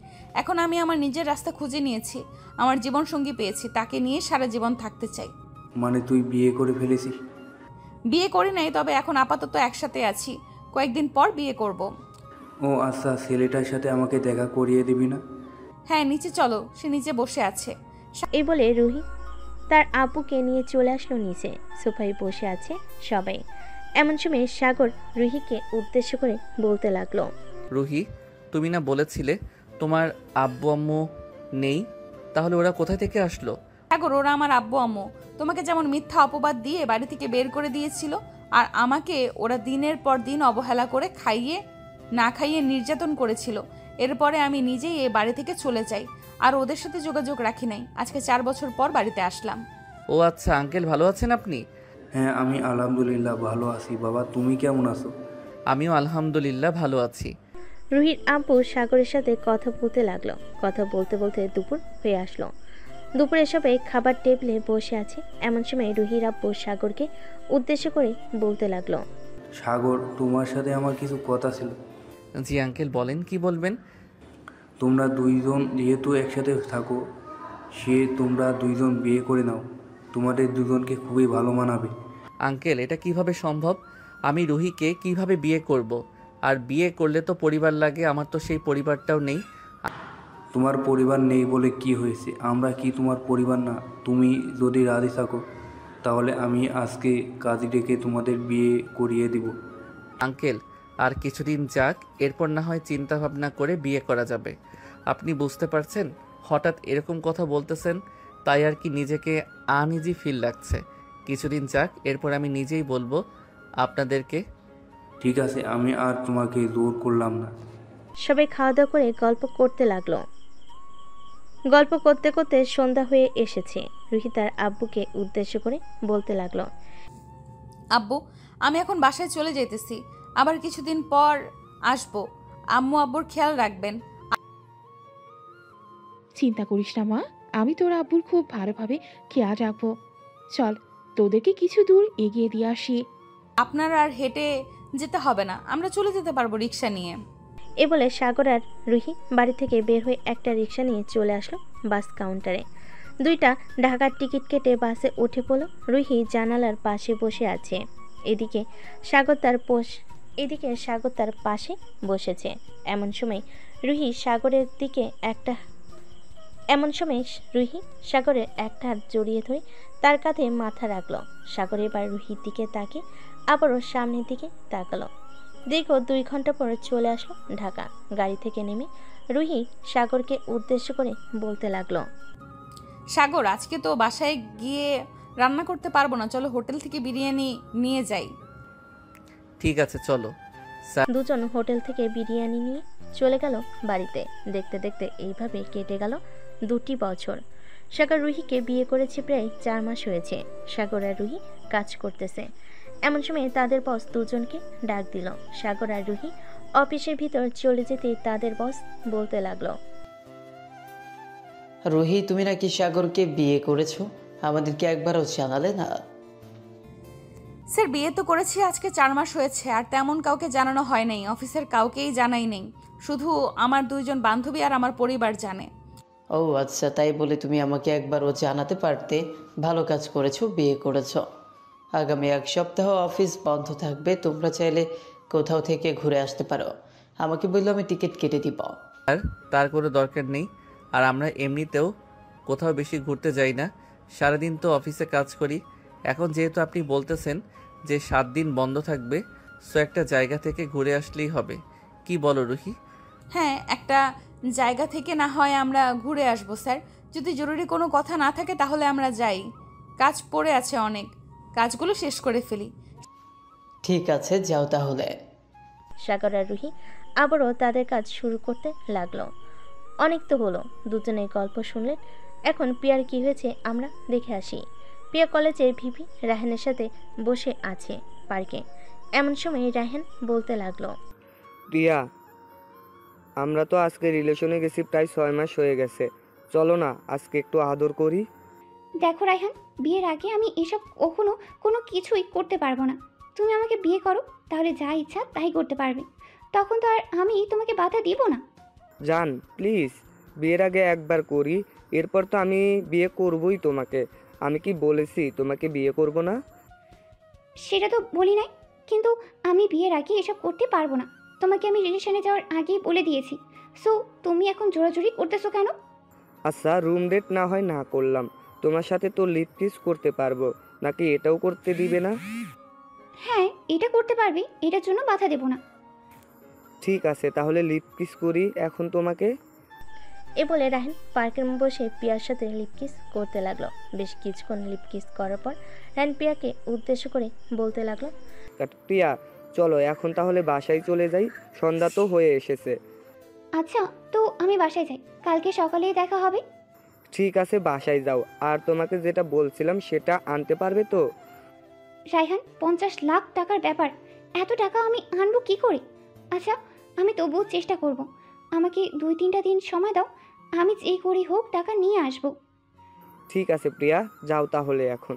এখন আমি আমার নিজের রাস্তা খুঁজে নিয়েছি, আমার জীবন সঙ্গী পেয়েছি, তাকে নিয়ে সারা জীবন থাকতে চাই। মানে তুই বিয়ে করে ফেলেছিস? বিয়ে করি নাই, তবে এখন আপাতত একসাথে আছি, কয়েকদিন পর বিয়ে করব। ও আচ্ছা, ছেলেটার সাথে আমাকে দেখা করিয়ে দিবি না? হ্যাঁ নিচে চলো, সে নিচে বসে আছে। এই বলে রুহি তার আব্বুকে নিয়ে চলে আসলো নিচে। সোফায় বসে আছে সবাই। এমন সময় সাগর রুহিকে উদ্দেশ্য করে বলতে লাগলো, রুহি, তুমি না বলেছিলে তোমার আব্বু আম্মু নেই, তাহলে ওরা কোথা থেকে আসলো? সাগর, ওরা আমার আব্বু আম্মু। তোমাকে যেমন মিথ্যা অপবাদ দিয়ে বাড়ি থেকে বের করে দিয়েছিল, আর আমাকে ওরা দিনের পর দিন অবহেলা করে খাইয়ে না খাইয়ে নির্যাতন করেছিল। এরপরে আমি নিজেই এ বাড়ি থেকে চলে যাই, আর ওদের সাথে যোগাযোগ রাখি নাই। আজকে 4 বছর পর বাড়িতে আসলাম। ও আচ্ছা, আঙ্কেল ভালো আছেন আপনি? হ্যাঁ, আমি আলহামদুলিল্লাহ ভালো আছি। বাবা, তুমি কেমন আছো? আমিও আলহামদুলিল্লাহ ভালো আছি। রুহির আব্বু সাগরের সাথে কথা বলতে লাগলো। কথা বলতে বলতে দুপুর হয়ে আসলো। দুপুরে সবাই খাবার টেবিলে বসে আছে। এমন সময় রুহির আব্বু সাগরকে উদ্দেশ্য করে বলতে লাগলো, সাগর, তোমার সাথে আমার কিছু কথা ছিল। জি আঙ্কেল, বলেন, কি বলবেন? তোমরা দুইজন যেহেতু একসাথে থাকো, তোমরা দুইজন বিয়ে করে নাও। তোমাদের দুজনকে খুবই ভালো মানাবে। আঙ্কেল, এটা কিভাবে সম্ভব? আমি রুহিকে কিভাবে বিয়ে করব? আর বিয়ে করলে তো পরিবার লাগে, আমার তো সেই পরিবারটাও নেই। তোমার পরিবার নেই বলে কি হয়েছে? আমরা কি তোমার পরিবার না? তুমি যদি রাজি থাকো তাহলে আমি আজকে কাজী ডেকে তোমাদের বিয়ে করিয়ে দিব। আঙ্কেল, আর কিছুদিন যাক, এরপর না হয় চিন্তা ভাবনা করে বিয়ে করা যাবে। আপনি বুঝতে পারছেন, হঠাৎ এরকম কথা বলতেছেন, তাই আর কি নিজেকে আনইজি ফিল লাগছে। কিছুদিন যাক, এরপর আমি নিজেই বলবো আপনাদেরকে। ঠিক আছে, আমি আর তোমাকে জোর করলাম না। সবাই খাওয়া দাওয়া করে গল্প করতে লাগলো। গল্প করতে করতে সন্ধ্যা হয়ে এসেছে। রুহি তার আব্বুকে উদ্দেশ্য করে বলতে লাগলো, আব্বু, আমি এখন বাসায় চলে যেতেছি, আবার কিছুদিন পর আসবো। আম্মু আব্বুর খেয়াল রাখবেন। চিন্তা করিস না মা, আমি তোর আব্বুর খুব ভালোভাবে খেয়াল রাখবো। চল, তোদেরকে কিছু দূর এগিয়ে দিয়ে আসি। আপনার আর হেঁটে যেতে হবে না, আমরা চলে যেতে পারবো রিক্সা নিয়ে। এ বলে সাগর আর রুহি বাড়ি থেকে বের হয়ে একটা রিক্সা নিয়ে চলে আসলো বাস কাউন্টারে। দুইটা ঢাকার টিকিট কেটে বাসে উঠে পড়লো। রুহি জানালার পাশে বসে আছে। এদিকে সাগর তার পাশে বসেছে। এমন সময় রুহি সাগরের একটা হাত জড়িয়ে ধরে তার কাঁধে মাথা রাখলো। সাগর এবার রুহির দিকে তাকে আবারও সামনের দিকে তাকালো। দীর্ঘ 2 ঘন্টা পর চলে আসলো ঢাকা। গাড়ি থেকে নেমে রুহি সাগরকে উদ্দেশ্য করে বলতে লাগলো, সাগর, আজকে তো বাসায় গিয়ে রান্না করতে পারবো না, চলো হোটেল থেকে বিরিয়ানি নিয়ে যাই। ঠিক আছে, চলো। দুজন হোটেল থেকে বিরিয়ানি নিয়ে চলে গেল বাড়িতে। দেখতে দেখতে এইভাবে কেটে গেল 2টি বছর। সাগর রুহিকে বিয়ে করেছে প্রায় 4 মাস হয়েছে। সাগর আর রুহি কাজ করতেছে। এমন সময় তাদের বস দুজনকে ডাক দিল। সাগর আর রুহি অফিসের ভিতর চলে যেতে তাদের বস বলতে লাগলো, রুহি, তুমি নাকি সাগরকে বিয়ে করেছো, আমাদেরকে একবারও জানালে না? স্যার, বিয়ে তো করেছি আজকে 4 মাস হয়েছে, আর তেমন কাউকে জানানো হয় নাই। অফিসের কাউকেই জানাই নেই, শুধু আমার 2জন বান্ধবী আর আমার পরিবার জানে। ও আচ্ছা, তাই বলে তুমি আমাকে একবারও জানাতে পারতে। ভালো কাজ করেছো, বিয়ে করেছো। আগামী 1 সপ্তাহ অফিস বন্ধ থাকবে, তোমরা চাইলে কোথাও থেকে ঘুরে আসতে পারো। আমাকে বললো, আমি টিকিট কেটে দিব। আর তার কোনো দরকার নেই। আর আমরা এমনিতেও কোথাও বেশি ঘুরতে যাই না, সারাদিন তো অফিসে কাজ করি। এখন যেহেতু আপনি বলতেছেন যে 7 দিন বন্ধ থাকবে, সো একটা জায়গা থেকে ঘুরে আসলেই হবে। কি বলো রুহি? হ্যাঁ, একটা জায়গা থেকে না হয় আমরা ঘুরে আসবো স্যার। যদি জরুরি কোনো কথা না থাকে তাহলে আমরা যাই। কাজ পড়ে আছে অনেক, কাজগুলো শেষ করে ফেলি। ঠিক আছে, যাও তাহলে। সাগর আর রুহি আবারও তাদের কাজ শুরু করতে লাগলো। অনেক তো হলো, দুজনের গল্প শুনলেন। এখন পিয়ার কি হয়েছে আমরা দেখে আসি। পিয়া কলেজে ভিপি রায়হানের সাথে বসে আছে পার্কে। এমন সময় রায়হান বলতে লাগলো, প্রিয়া, আমরা তো আজকে রিলেশনে গেছি প্রায় 6 মাস হয়ে গেছে। চলো না আজকে একটু আদর করি। দেখো রায়হান, বিয়ের আগে আমি এসব কখনো কোনো কিছুই করতে পারবো না। তুমি আমাকে বিয়ে করো, তাহলে যা ইচ্ছা তাই করতে পারবে। তখন তো আর আমি তোমাকে বাধা দিব না। জান, প্লিজ, বিয়ের আগে একবার করি, এরপর তো আমি বিয়ে করবই তোমাকে। আমি কি বলেছি তোমাকে বিয়ে করব না? সেটা তো বলি নাই, কিন্তু আমি বিয়ের আগে এসব করতে পারবো না। তোমাকে আমি রিলেশনে যাওয়ার আগেই বলে দিয়েছি। সো তুমি এখন জোরাজুরি করতেছো কেন? আচ্ছা, রুম ডেট না হয় না করলাম, তোমার সাথে তো লিপ কিস করতে পারবো, নাকি এটাও করতে দিবে না? হ্যাঁ, এটা করতে পারবে, এটার জন্য বাধা দেব না। ঠিক আছে, তাহলে লিপ কিস করি এখন তোমাকে। এ বলে রাহেন পার্কের বসে পিয়ার সাথে লিপ কিস করতে লাগলো। বেশ কিছুক্ষণ লিপ কিস করার পর রাহেন পিয়াকে উদ্দেশ্য করে বলতে লাগলো, প্রিয়া চলো এখন তাহলে বাসায় চলে যাই, সন্ধ্যা তো হয়ে এসেছে। আচ্ছা, তো আমি বাসায় যাই, কালকে সকালেই দেখা হবে। ঠিক আছে, বাসায় যাও। আর তোমাকে যেটা বলছিলাম সেটা আনতে পারবে তো? রায়হান, 50 লাখ টাকার ব্যাপার, এত টাকা আমি আনবো কি করে? আচ্ছা, আমি তবুও চেষ্টা করব। আমাকে 2-3টা দিন সময় দাও, আমি যে করি হোক টাকা নিয়ে আসবো। ঠিক আছে প্রিয়া, যাও তাহলে এখন।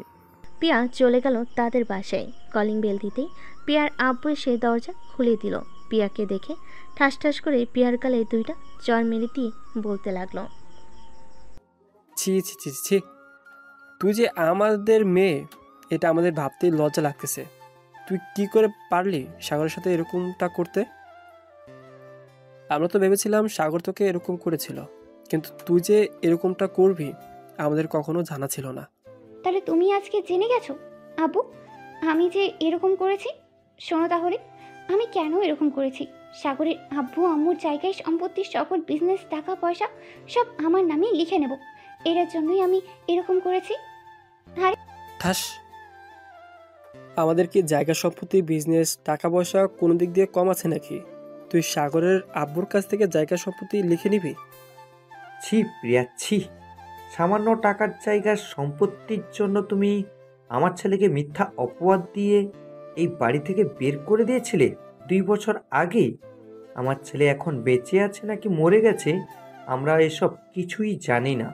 পিয়া চলে গেল তাদের বাসায়। কলিং বেল দিতেই পিয়ার আব্বু এসে দরজা খুলে দিল। পিয়াকে দেখে ঠাস ঠাস করে পিয়ার গালে 2টা চড় মেরে দিয়ে বলতে লাগলো, ছি ছি ছি ছি, তুই যে আমাদের মেয়ে, এটা আমাদের ভাবতেই লজ্জা লাগতেছে। তুই কি করে পারলি সাগরের সাথে এরকমটা করতে? আমরা তো ভেবেছিলাম সাগর তোকে এরকম করেছিল, কিন্তু তুই যে এরকমটা করবি আমাদের কখনো জানা ছিল না। তাহলে তুমি আজকে জেনে গেছো আব্বু আমি যে এরকম করেছি? শোনো তাহলে, আমি কেন এরকম করেছি। সাগরের আব্বু আম্মুর জায়গায় সম্পত্তির সকল বিজনেস, টাকা পয়সা সব আমার নামে লিখে নেব, এটার জন্যই আমি এরকম করেছি। আরে ঠাস, আমাদের কি জায়গা সম্পত্তি, বিজনেস, টাকা পয়সা কোনো দিক দিয়ে কম আছে নাকি? তুই সাগরের আব্বুর কাছ থেকে জায়গা সম্পত্তি লিখে নিবি? ছি প্রিয়া, ছি। সামান্য টাকার জায়গার সম্পত্তির জন্য তুমি আমার ছেলেকে মিথ্যা অপবাদ দিয়ে এই বাড়ি থেকে বের করে দিয়েছিলে 2 বছর আগে। আমার ছেলে এখন বেঁচে আছে নাকি মরে গেছে আমরা এসব কিছুই জানি না।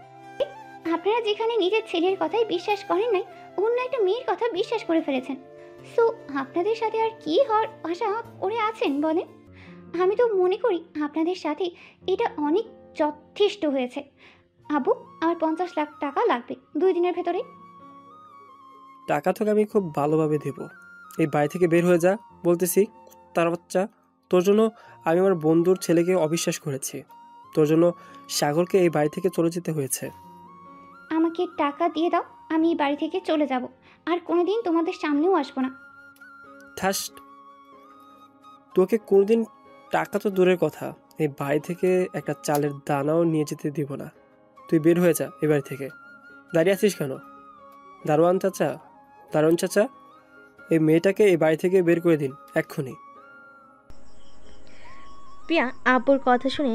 আপনারা যেখানে নিজের ছেলের কথাই বিশ্বাস করেন নাই, অন্য একটা মেয়ের কথা বিশ্বাস করে ফেলেছেন। সো আপনাদের সাথে আর কি হওয়ার আশা করে আছেন বলেন? আমি তো মনে করি আপনাদের সাথে এটা অনেক যথেষ্ট হয়েছে। আবু, আমার 50 লাখ টাকা লাগবে 2 দিনের ভেতরে। টাকা তোকে আমি খুব ভালোভাবে দেব, এই বাড়ি থেকে বের হয়ে যা বলতেছি। তার বাচ্চা, তোর জন্য আমি আমার বন্ধুর ছেলেকে অবিশ্বাস করেছি, তোর জন্য সাগরকে এই বাড়ি থেকে চলে যেতে হয়েছে। আমাকে টাকা দিয়ে দাও, আমি এই বাড়ি থেকে চলে যাব, আর কোনোদিন তোমাদের সামনেও আসবো না। ঠাস, তোকে কোনোদিন টাকা তো দূরের কথা, এই বাড়ি থেকে একটা চালের দানাও নিয়ে যেতে দিব না। তুই বের হয়ে যা এই বাড়ি থেকে। দাঁড়িয়ে আছিস কেন? দারোয়ান চাচা, এই মেয়েটাকে এই বাড়ি থেকে বের করে দিন এক্ষুনি। পিয়া আব্বুর কথা শুনে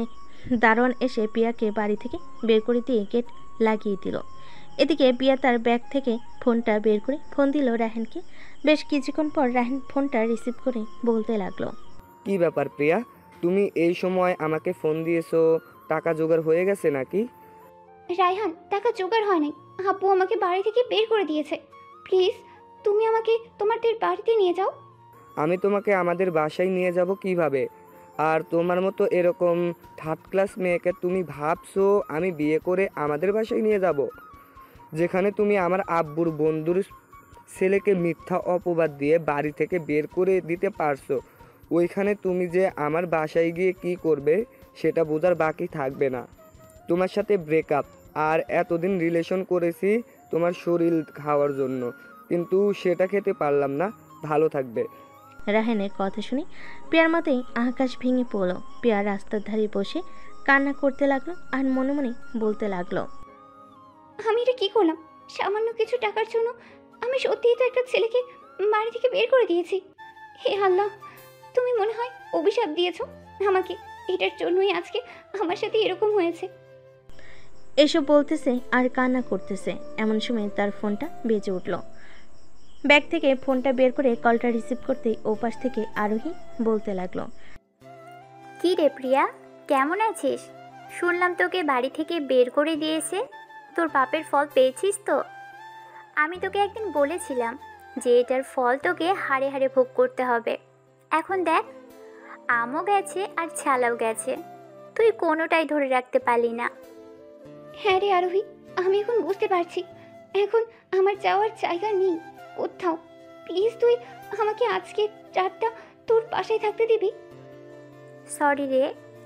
দারোয়ান এসে পিয়াকে বাড়ি থেকে বের করে দিয়ে গেট লাগিয়ে দিল। এদিকে পিয়া তার ব্যাগ থেকে ফোনটা বের করে ফোন দিল রাহেনকে। বেশ কিছুক্ষণ পর রাহেন ফোনটা রিসিভ করে বলতে লাগলো, কি ব্যাপার প্রিয়া, তুমি এই সময় আমাকে ফোন দিয়েছো? টাকা জোগাড় হয়ে গেছে নাকি? রায়হান, টাকা জোগাড় হয় নাই, আব্বু আমাকে বাড়ি থেকে বের করে দিয়েছে। প্লিজ তুমি আমাকে তোমাদের বাড়িতে নিয়ে যাও। আমি তোমাকে আমাদের বাসায় নিয়ে যাব কিভাবে? আর তোমার মতো এরকম থার্ড ক্লাস মেয়েকে তুমি ভাবছো আমি বিয়ে করে আমাদের বাসায় নিয়ে যাব, যেখানে তুমি আমার আব্বুর বন্ধুর ছেলেকে মিথ্যা অপবাদ দিয়ে বাড়ি থেকে বের করে দিতে পারছো? ওইখানে তুমি যে আমার বাসায় গিয়ে কি করবে সেটা বোঝার বাকি থাকবে না। তোমার সাথে ব্রেকআপ, আর এতদিন রিলেশন করেছি তোমার শরীর খাওয়ার জন্য, কিন্তু সেটা খেতে পারলাম না। ভালো থাকবে। রাহেনের কথা শুনে পিয়ার মাথায় আকাশ ভেঙে পড়ল। পিয়া রাস্তার ধারে বসে কান্না করতে লাগলো আর মনে মনে বলতে লাগলো, আমি এটা কি করলাম? সামান্য কিছু টাকার জন্য আমি সত্যিই তো একটা ছেলেকে বাড়ি থেকে বের করে দিয়েছি। হে আল্লাহ, তুমি মনে হয় অভিশাপ দিয়েছো আমাকে, এটার জন্যই আজকে আমার সাথে এরকম হয়েছে। এসব বলতেছে আর কান্না করতেছে। এমন সময় তার ফোনটা বেজে উঠল। ব্যাগ থেকে ফোনটা বের করে কলটা রিসিভ করতেই ওপাশ থেকে আরোহী বলতে লাগলো, কি রে প্রিয়া, কেমন আছিস? শুনলাম তোকে বাড়ি থেকে বের করে দিয়েছে, তোর পাপের ফল পেয়েছিস তো? আমি তোকে একদিন বলেছিলাম যে এটার ফল তোকে হাড়ে হাড়ে ভোগ করতে হবে। এখন দেখ, আমও গেছে আর ছালাও গেছে, তুই কোনোটাই ধরে রাখতে পারলি না। হ্যাঁ রে আরোহী, আমি এখন বুঝতে পারছি এখন আমার যাওয়ার জায়গা নেই কোথাও। প্লিজ তুই আমাকে আজকে রাতটা তোর বাসায় থাকতে দিবি? সরি রে,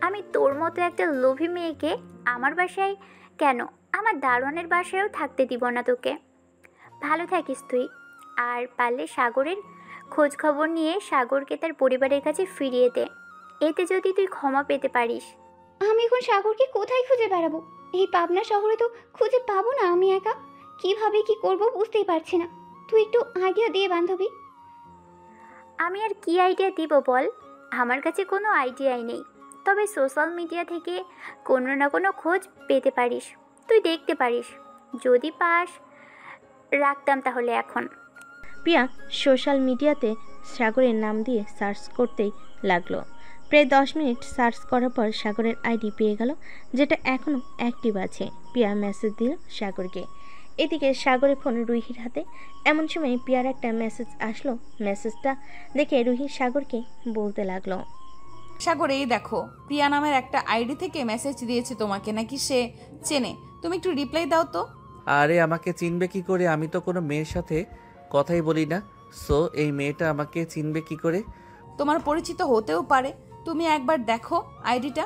আমি তোর মতো একটা লোভী মেয়েকে আমার বাসায় কেন, আমার দারোয়ানের বাসায়ও থাকতে দিব না তোকে। ভালো থাকিস তুই। আর পারলে সাগরের খোঁজ খবর নিয়ে সাগরকে তার পরিবারের কাছে ফিরিয়ে দে। এতে যদি তুই ক্ষমা পেতে পারিস। আমি এখন সাগরকে কোথায় খুঁজে বেড়াবো? এই পাবনা শহরে তো খুঁজে পাবো না আমি একা। কিভাবে কি করব বুঝতেই পারছি না। তুই একটু আইডিয়া দিয়ে বান্ধবী। আমি আর কি আইডিয়া দিব বল? আমার কাছে কোনো আইডিয়াই নেই। তবে সোশ্যাল মিডিয়া থেকে কোনো না কোনো খোঁজ পেতে পারিস, তুই দেখতে পারিস। যদি পাস রাখতাম তাহলে এখন। প্রিয়া সোশ্যাল মিডিয়াতে সাগরের নাম দিয়ে সার্চ করতেই লাগলো। প্রায় 10 মিনিট সার্চ করার পর সাগরের আইডি পেয়ে গেল, যেটা এখনও অ্যাক্টিভ আছে। প্রিয়া মেসেজ দিল সাগরকে। এদিকে সাগরের ফোন রুহির হাতে। এমন সময় প্রিয়ার একটা মেসেজ আসলো। মেসেজটা দেখে রুহি সাগরকে বলতে লাগলো, সাগর এই দেখো, প্রিয়া নামের একটা আইডি থেকে মেসেজ দিয়েছে তোমাকে, নাকি সে চেনে? তুমি একটু রিপ্লাই দাও তো। আরে আমাকে চিনবে কি করে? আমি তো কোনো মেয়ের সাথে কথাই বলি না। সো এই মেয়েটা আমাকে চিনবে কি করে? তোমার পরিচিত হতেও পারে, তুমি একবার দেখো আইডিটা।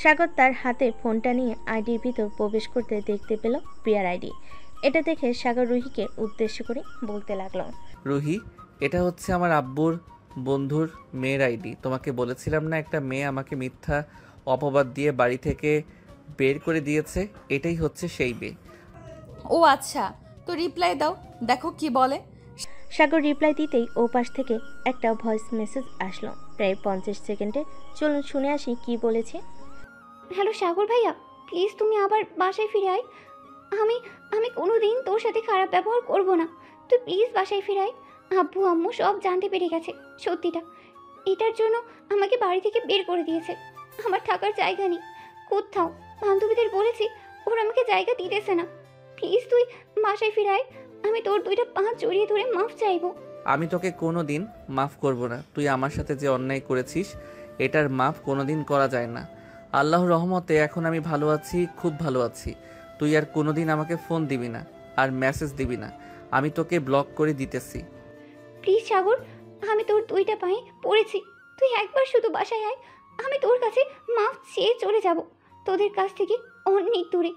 সাগর তার হাতে ফোনটা নিয়ে আইডির ভিতর প্রবেশ করতে দেখতে পেল প্রিয়ার আইডি। এটা দেখে সাগর রুহিকে উদ্দেশ্য করে বলতে লাগলো, রুহি, এটা হচ্ছে আমার আব্বুর বন্ধুর মেয়ের আইডি। তোমাকে বলেছিলাম না একটা মেয়ে আমাকে মিথ্যা অপবাদ দিয়ে বাড়ি থেকে বের করে দিয়েছে? এটাই হচ্ছে সেই মেয়ে। ও আচ্ছা, তো রিপ্লাই দাও, দেখো কি বলে। সাগর রিপ্লাই দিতেই ওপাশ থেকে একটা ভয়েস মেসেজ আসলো প্রায় 50 সেকেন্ডে। চলুন শুনে আসি কি বলেছে। হ্যালো সাগর ভাইয়া, প্লিজ তুমি আবার বাসায় ফিরে আয়। আমি আমি কোনোদিন তোর সাথে খারাপ ব্যবহার করব না। তুই প্লিজ বাসায় ফিরে আয়। আব্বু আম্মু সব জানতে পেরে গেছে সত্যিটা। এটার জন্য আমাকে বাড়ি থেকে বের করে দিয়েছে। আমার থাকার জায়গা নেই কোথাও। বান্ধবীদের বলেছি, ওরা আমাকে জায়গা দিতেছে না। প্লিজ তুই বাসায় ফিরে আয়। আমি তোর 2টা পা জড়িয়ে ধরে মাফ চাইবো। আমি তোকে কোনো দিন মাফ করব না। তুই আমার সাথে যে অন্যায় করেছিস এটার মাফ কোনো দিন করা যায় না। আল্লাহর রহমতে এখন আমি ভালো আছি, খুব ভালো আছি। তুই আর কোনোদিন আমাকে ফোন দিবি না আর মেসেজ দিবি না। আমি তোকে ব্লক করে দিতেছি। প্লিজ সাগর, আমি তোর 2টা পায়ে পড়েছি। তুই একবার শুধু বাসায় আয়। আমি তোর কাছে মাফ চেয়ে চলে যাব, তোদের কাছ থেকে অনেক দূরে।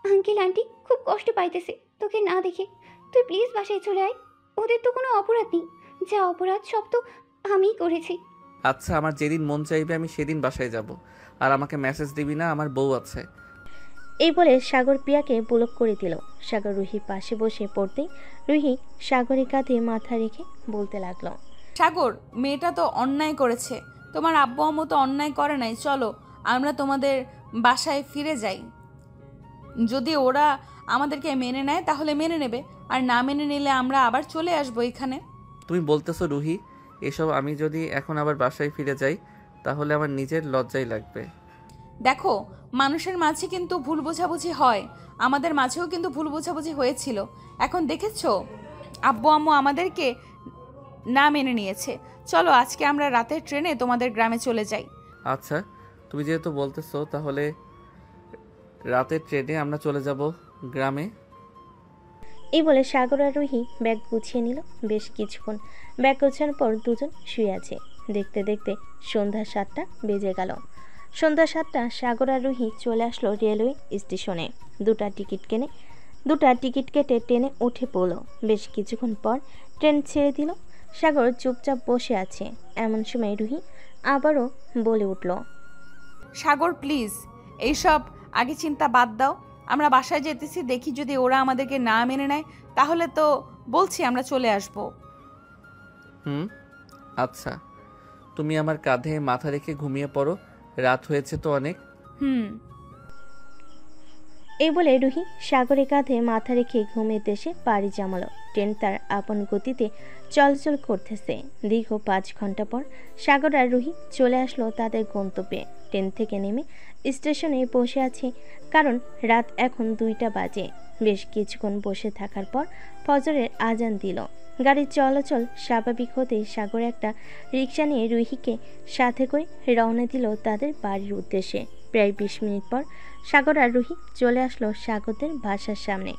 আঙ্কেল আন্টি খুব কষ্ট পাইতেছে তোকে না দেখে। তুই প্লিজ বাসায় চলে আয়। ওদের তো কোনো অপরাধ নেই, যা অপরাধ সব তো আমিই করেছি। আচ্ছা, আমার যেদিন মন চাইবে আমি সেদিন বাসায় যাব। আর আমাকে মেসেজ দিবি না, আমার বউ আছে। এই বলে সাগর প্রিয়াকে ব্লক করে দিল। সাগর রুহির পাশে বসে পড়তেই রুহি সাগরের কাঁধে মাথা রেখে বলতে লাগলো, সাগর, মেয়েটা তো অন্যায় করেছে। তোমার আব্বু আম্মু তো অন্যায় করে নাই। চলো আমরা তোমাদের বাসায় ফিরে যাই। যদি ওরা আমাদেরকে মেনে নেয় তাহলে মেনে নেবে, আর না মেনে নিলে আমরা আবার চলে আসবো এখানে। তুমি বলতেছো রুহি এসব? আমি যদি এখন আবার বাসায় ফিরে যাই তাহলে আমার নিজের লজ্জাই লাগবে। দেখো, মানুষের মাঝে কিন্তু ভুল বোঝাবুঝি হয়। আমাদের মাঝেও কিন্তু ভুল বোঝাবুঝি হয়েছিল। এখন দেখেছো, আব্বু আম্মু আমাদেরকে না মেনে নিয়েছে। চলো আজকে আমরা রাতের ট্রেনে তোমাদের গ্রামে চলে যাই। আচ্ছা, তুমি যেহেতু বলতেছো তাহলে রাতের ট্রেনে আমরা চলে যাব গ্রামে। এই বলে সাগর আর রুহি ব্যাগ গুছিয়ে নিল। বেশ কিছুক্ষণ ব্যাগ গোছানোর পর দুজন শুয়ে আছে। দেখতে দেখতে সন্ধ্যা 7টা বেজে গেল। সন্ধ্যা 7টা সাগর আর রুহি চলে আসলো রেলওয়ে স্টেশনে। 2টা টিকিট কেটে ট্রেনে উঠে পড়ল। বেশ কিছুক্ষণ পর ট্রেন ছেড়ে দিল। সাগর চুপচাপ বসে আছে। এমন সময় রুহি আবারও বলে উঠল, সাগর প্লিজ, এইসব আগে চিন্তা বাদ দাও। আমরা বাসায় যেতেছি, দেখি যদি ওরা আমাদেরকে না মেনে নেয় তাহলে তো বলছি আমরা চলে আসব। আচ্ছা, তুমি আমার কাঁধে মাথা রেখে ঘুমিয়ে পড়ো, রাত হয়েছে তো অনেক। এই বলে রুহি সাগরের কাঁধে মাথা রেখে ঘুমের দেশে পাড়ি জমালো। ট্রেন তার আপন গতিতে চলাচল করতেছে। দীর্ঘ 5 ঘন্টা পর সাগর আর রুহি চলে আসলো তাদের গন্তব্যে। ট্রেন থেকে নেমে স্টেশনে বসে আছে, কারণ রাত এখন 2টা বাজে। বেশ কিছুক্ষণ বসে থাকার পর ফজরের আজান দিল। গাড়ির চলাচল স্বাভাবিক হতেই সাগর একটা রিক্সা নিয়ে রুহিকে সাথে করে রওনা দিল তাদের বাড়ির উদ্দেশ্যে। প্রায় 20 মিনিট পর সাগর আর রুহি চলে আসলো সাগরদের বাসার সামনে।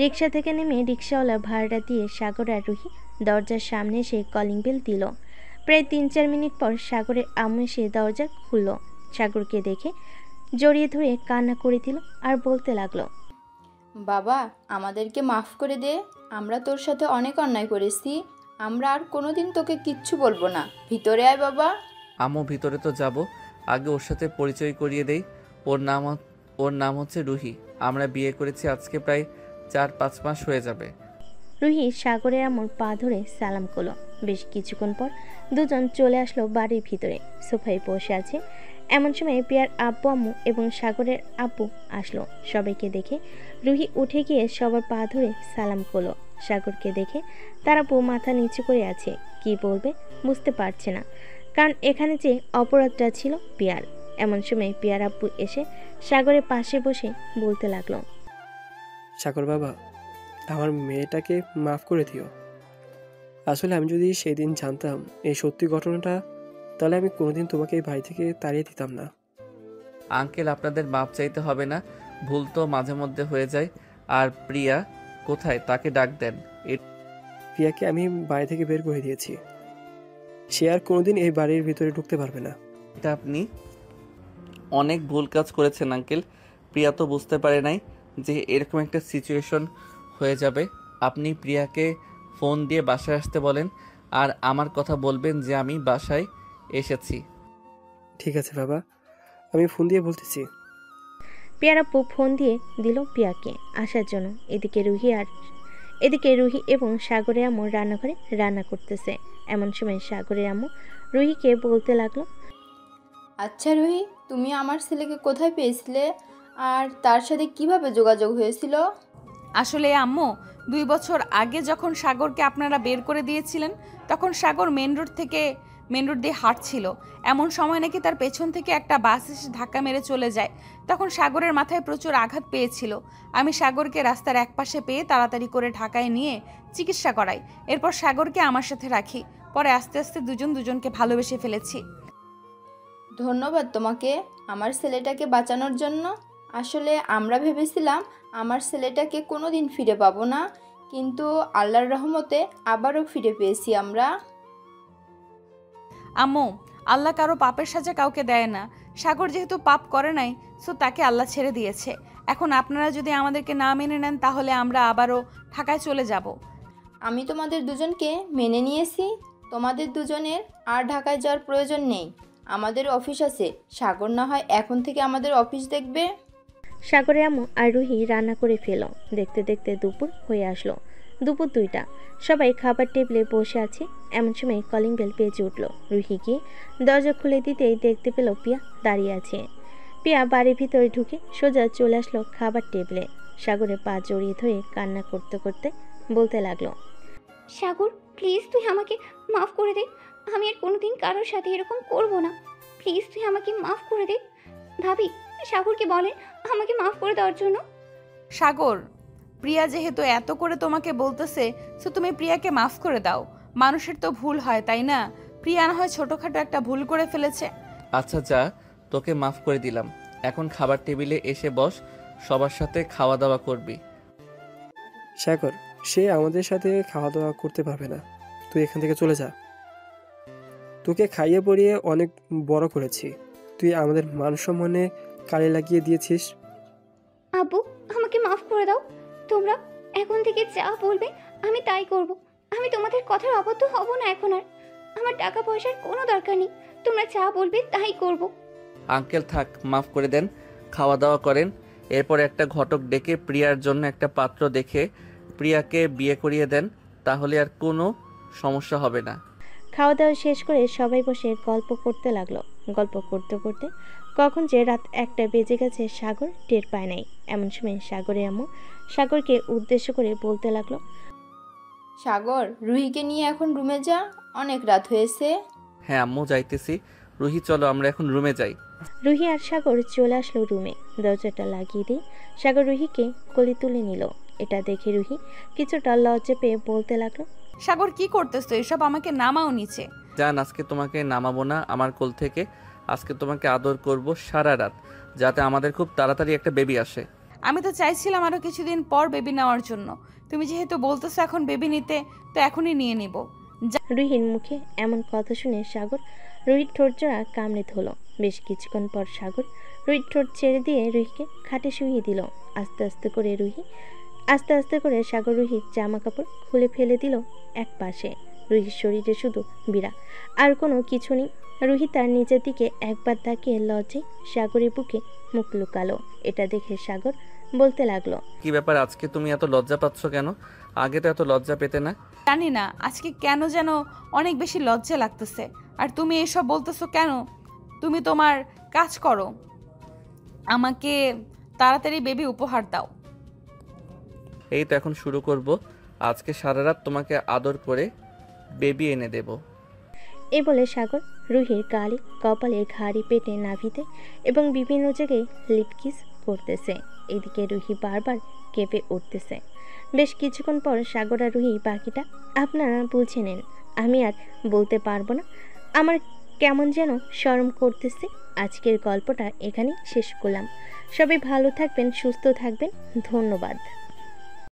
রিক্সা থেকে নেমে রিক্সাওয়ালা ভাড়া দিয়ে সাগর আর রুহি দরজার সামনে এসে কলিং বেল দিল। প্রায় 3-4 মিনিট পর সাগরের আম্মু এসে দরজা খুলল। সাগরকে দেখে জড়িয়ে ধরে কান্না করে দিল আর বলতে লাগলো, বাবা আমাদেরকে মাফ করে দে, আমরা তোর সাথে অনেক অন্যায় করেছি, আমরা আর কোনোদিন তোকে কিচ্ছু বলবো না, ভিতরে আয় বাবা। আম্মু ভিতরে তো যাব, আগে ওর সাথে পরিচয় করিয়ে দেই। ওর নাম হচ্ছে রুহি। আমরা বিয়ে করেছি আজকে প্রায় 4-5 মাস হয়ে যাবে। রুহি সাগরের আম্মুর পা ধরে সালাম করলো। বেশ কিছুক্ষণ পর দুজন চলে আসলো বাড়ির ভিতরে। সোফায় বসে আছে। এমন সময় প্রিয়ার আব্বু আম্মু এবং সাগরের আব্বু আসলো। সবাইকে দেখে রুহি উঠে গিয়ে সবার পা ধরে সালাম করলো। সাগরকে দেখে তার আব্বু মাথা নিচু করে আছে, কি বলবে বুঝতে পারছে না, কারণ এখানে যে অপরাধটা ছিল প্রিয়ার। এমন সময় প্রিয়ার আব্বু এসে সাগরের পাশে বসে বলতে লাগলো, সাগর বাবা, আমার মেয়েটাকে মাফ করে দিও। আসলে আমি যদি সেদিন জানতাম এই সত্যি ঘটনাটা, তাহলে আমি কোনোদিন তোমাকে এই বাড়ি থেকে তাড়িয়ে দিতাম না। আঙ্কেল, আপনাদের মাপ চাইতে হবে না, ভুল তো মাঝে মধ্যে হয়ে যায়। আর প্রিয়া কোথায়, তাকে ডাক দেন। প্রিয়াকে আমি বাড়ি থেকে বের করে দিয়েছি, সে আর কোনোদিন এই বাড়ির ভিতরে ঢুকতে পারবে না। এটা আপনি অনেক ভুল কাজ করেছেন আঙ্কেল। প্রিয়া তো বুঝতে পারে নাই যে এরকম একটা সিচুয়েশন হয়ে যাবে। আপনি প্রিয়াকে ফোন দিয়ে বাসায় আসতে বলেন, আর আমার কথা বলবেন যে আমি বাসায় এসেছি। ঠিক আছে বাবা, আমি ফোন দিয়ে বলতেছি। প্রিয়ার আব্বু ফোন দিয়ে দিল প্রিয়াকে আসার জন্য। এদিকে রুহি এবং সাগরের আম্মু রান্নাঘরে রান্না করতেছে। এমন সময় সাগরের আম্মু রুহিকে বলতে লাগলো, আচ্ছা রুহি, তুমি আমার ছেলেকে কোথায় পেয়েছিলে আর তার সাথে কিভাবে যোগাযোগ হয়েছিল? আসলে আম্মু, 2 বছর আগে যখন সাগরকে আপনারা বের করে দিয়েছিলেন, তখন সাগর মেন রোড দিয়ে হাঁটছিল। এমন সময় নাকি তার পেছন থেকে একটা বাস এসে ধাক্কা মেরে চলে যায়। তখন সাগরের মাথায় প্রচুর আঘাত পেয়েছিল। আমি সাগরকে রাস্তার একপাশে পেয়ে তাড়াতাড়ি করে ঢাকায় নিয়ে চিকিৎসা করাই। এরপর সাগরকে আমার সাথে রাখি। পরে আস্তে আস্তে দুজনকে ভালোবেসে ফেলেছি। ধন্যবাদ তোমাকে আমার ছেলেটাকে বাঁচানোর জন্য। আসলে আমরা ভেবেছিলাম আমার ছেলেটাকে কোনো দিন ফিরে পাবো না, কিন্তু আল্লাহর রহমতে আবারও ফিরে পেয়েছি আমরা। আম্মু, আল্লাহ কারো পাপের সাজা কাউকে দেয় না। সাগর যেহেতু পাপ করে নাই, সো তাকে আল্লাহ ছেড়ে দিয়েছে। এখন আপনারা যদি আমাদেরকে না মেনে নেন, তাহলে আমরা আবারও ঢাকায় চলে যাব। আমি তোমাদের দুজনকে মেনে নিয়েছি, তোমাদের দুজনের আর ঢাকায় যাওয়ার প্রয়োজন নেই। আমাদের অফিস আছে, সাগর না হয় এখন থেকে আমাদের অফিস দেখবে। সাগরের আম্মু আর রুহি রান্না করে ফেল। দেখতে দেখতে দুপুর হয়ে আসলো। দুপুর 2টা। সবাই খাবার টেবিলে বসে আছে। এমন সময় কলিং বেল বেজে উঠল। রুহি গিয়ে দরজা খুলে দিতেই দেখতে পেল প্রিয়া দাঁড়িয়ে আছে। প্রিয়া বাড়ির ভিতরে ঢুকে সোজা চলে আসলো খাবার টেবিলে। সাগরের পা জড়িয়ে ধরে কান্না করতে করতে বলতে লাগলো, সাগর প্লিজ তুই আমাকে মাফ করে দে, আমি আর কোনোদিন কারোর সাথে এরকম করব না, প্লিজ তুই আমাকে মাফ করে দে। ভাবি সাগরকে বলেন আমাকে মাফ করে দেওয়ার জন্য। সাগর, প্রিয়া যেহেতু এত করে তোমাকে বলতেছে, সো তুমি প্রিয়াকে মাফ করে দাও। মানুষের তো ভুল হয়, তাই না? প্রিয়া না হয় ছোটখাটো একটা ভুল করে ফেলেছে। আচ্ছা যা, তোকে মাফ করে দিলাম। এখন খাবার টেবিলে এসে বস, সবার সাথে খাওয়া দাওয়া করবি। সাগর, সে আমাদের সাথে খাওয়া দাওয়া করতে পারবে না, তুই এখান থেকে চলে যা। তোকে খাইয়ে পরিয়ে অনেক বড় করেছি, তুই আমাদের মান সম্মানে কালি লাগিয়ে দিয়েছিস। আব্বু আমাকে মাফ করে দাও, তোমরা এখন থেকে যা বলবে আমি তাই করব। আমি তোমাদের কথার অবাধ্য হব না এখন আর। আমার টাকা পয়সার কোনো দরকার নেই, তোমরা যা বলবে তাই করব। আঙ্কেল থাক, মাফ করে দেন, খাওয়া দাওয়া করেন। এরপর একটা ঘটক ডেকে প্রিয়ার জন্য একটা পাত্র দেখে প্রিয়াকে বিয়ে করিয়ে দেন, তাহলে আর কোনো সমস্যা হবে না। খাওয়া দাওয়া শেষ করে সবাই বসে গল্প করতে লাগলো। গল্প করতে করতে কখন যে রাত 1টা বেজে গেছে সাগর টের পায় নাই। এমন সময় সাগরের আম্মু সাগরকে উদ্দেশ্য করে বলতে লাগলো, সাগর রুহিকে নিয়ে এখন রুমে যা, অনেক রাত হয়েছে। হ্যাঁ আম্মু, যাইতেছি। রুহি চলো আমরা এখন রুমে যাই। রুহি আর সাগর চলে আসলো রুমে। দরজাটা লাগিয়ে দিয়ে সাগর রুহিকে কোলে তুলে নিল। এটা দেখে রুহি কিছুটা লজ্জা পেয়ে বলতে লাগলো, সাগর কি করতেছো এসব? আমাকে নামাও নিচে। জান, আজকে তোমাকে নামাবো না আমার কোল থেকে, আজকে তোমাকে আদর করব সারা রাত, যাতে আমাদের খুব তাড়াতাড়ি একটা বেবি আসে। আমি তো চাইছিলাম আরো কিছুদিন পর বেবি নেওয়ার জন্য। তুমি যেহেতু বলতেছো এখন বেবি নিতে, তো এখনই নিয়ে নিব। রুহির মুখে এমন কথা শুনে সাগর রুহির ঠোঁট জোড়া কামড়ে ধরল। বেশ কিছুক্ষণ পর সাগর রুহির ঠোঁট ছেড়ে দিয়ে রুহিকে খাটে শুইয়ে দিল। আস্তে আস্তে করে সাগর রুহির জামা কাপড় খুলে ফেলে দিল এক পাশে। রুহির শরীরে শুধু বিড়া, আর কোনো কিছু নেই। রুহি তার নিজের দিকে একবার তাকিয়ে লজ্জায় সাগরের বুকে মুখ লুকালো। এটা দেখে সাগর বলতে লাগলো, কি ব্যাপার, আজকে তুমি এত লজ্জা পাচ্ছ কেন? আগে তো এত লজ্জা পেতে না। জানি না আজকে কেন যেন অনেক বেশি লজ্জা লাগতেছে। আর তুমি এসব বলতেছো কেন? তুমি তোমার কাজ করো, আমাকে তাড়াতাড়ি বেবি উপহার দাও। এই তো এখন শুরু করব। আজকে সারা রাত তোমাকে আদর করে বেবি এনে দেব। এই বলে সাগর রুহির গালে, কপালে, ঘাড়ি, পেটে, নাভিতে এবং বিভিন্ন জায়গায় লিপকিস করতেছে। এদিকে রুহি বারবার কেঁপে উঠতেছে। বেশ কিছুক্ষণ পর সাগর আর রুহি বাকিটা আপনারা বুঝে নেন। আমি আর বলতে পারবো না, আমার কেমন যেন শরম করতেছে। আজকের গল্পটা এখানেই শেষ করলাম। সবাই ভালো থাকবেন, সুস্থ থাকবেন। ধন্যবাদ।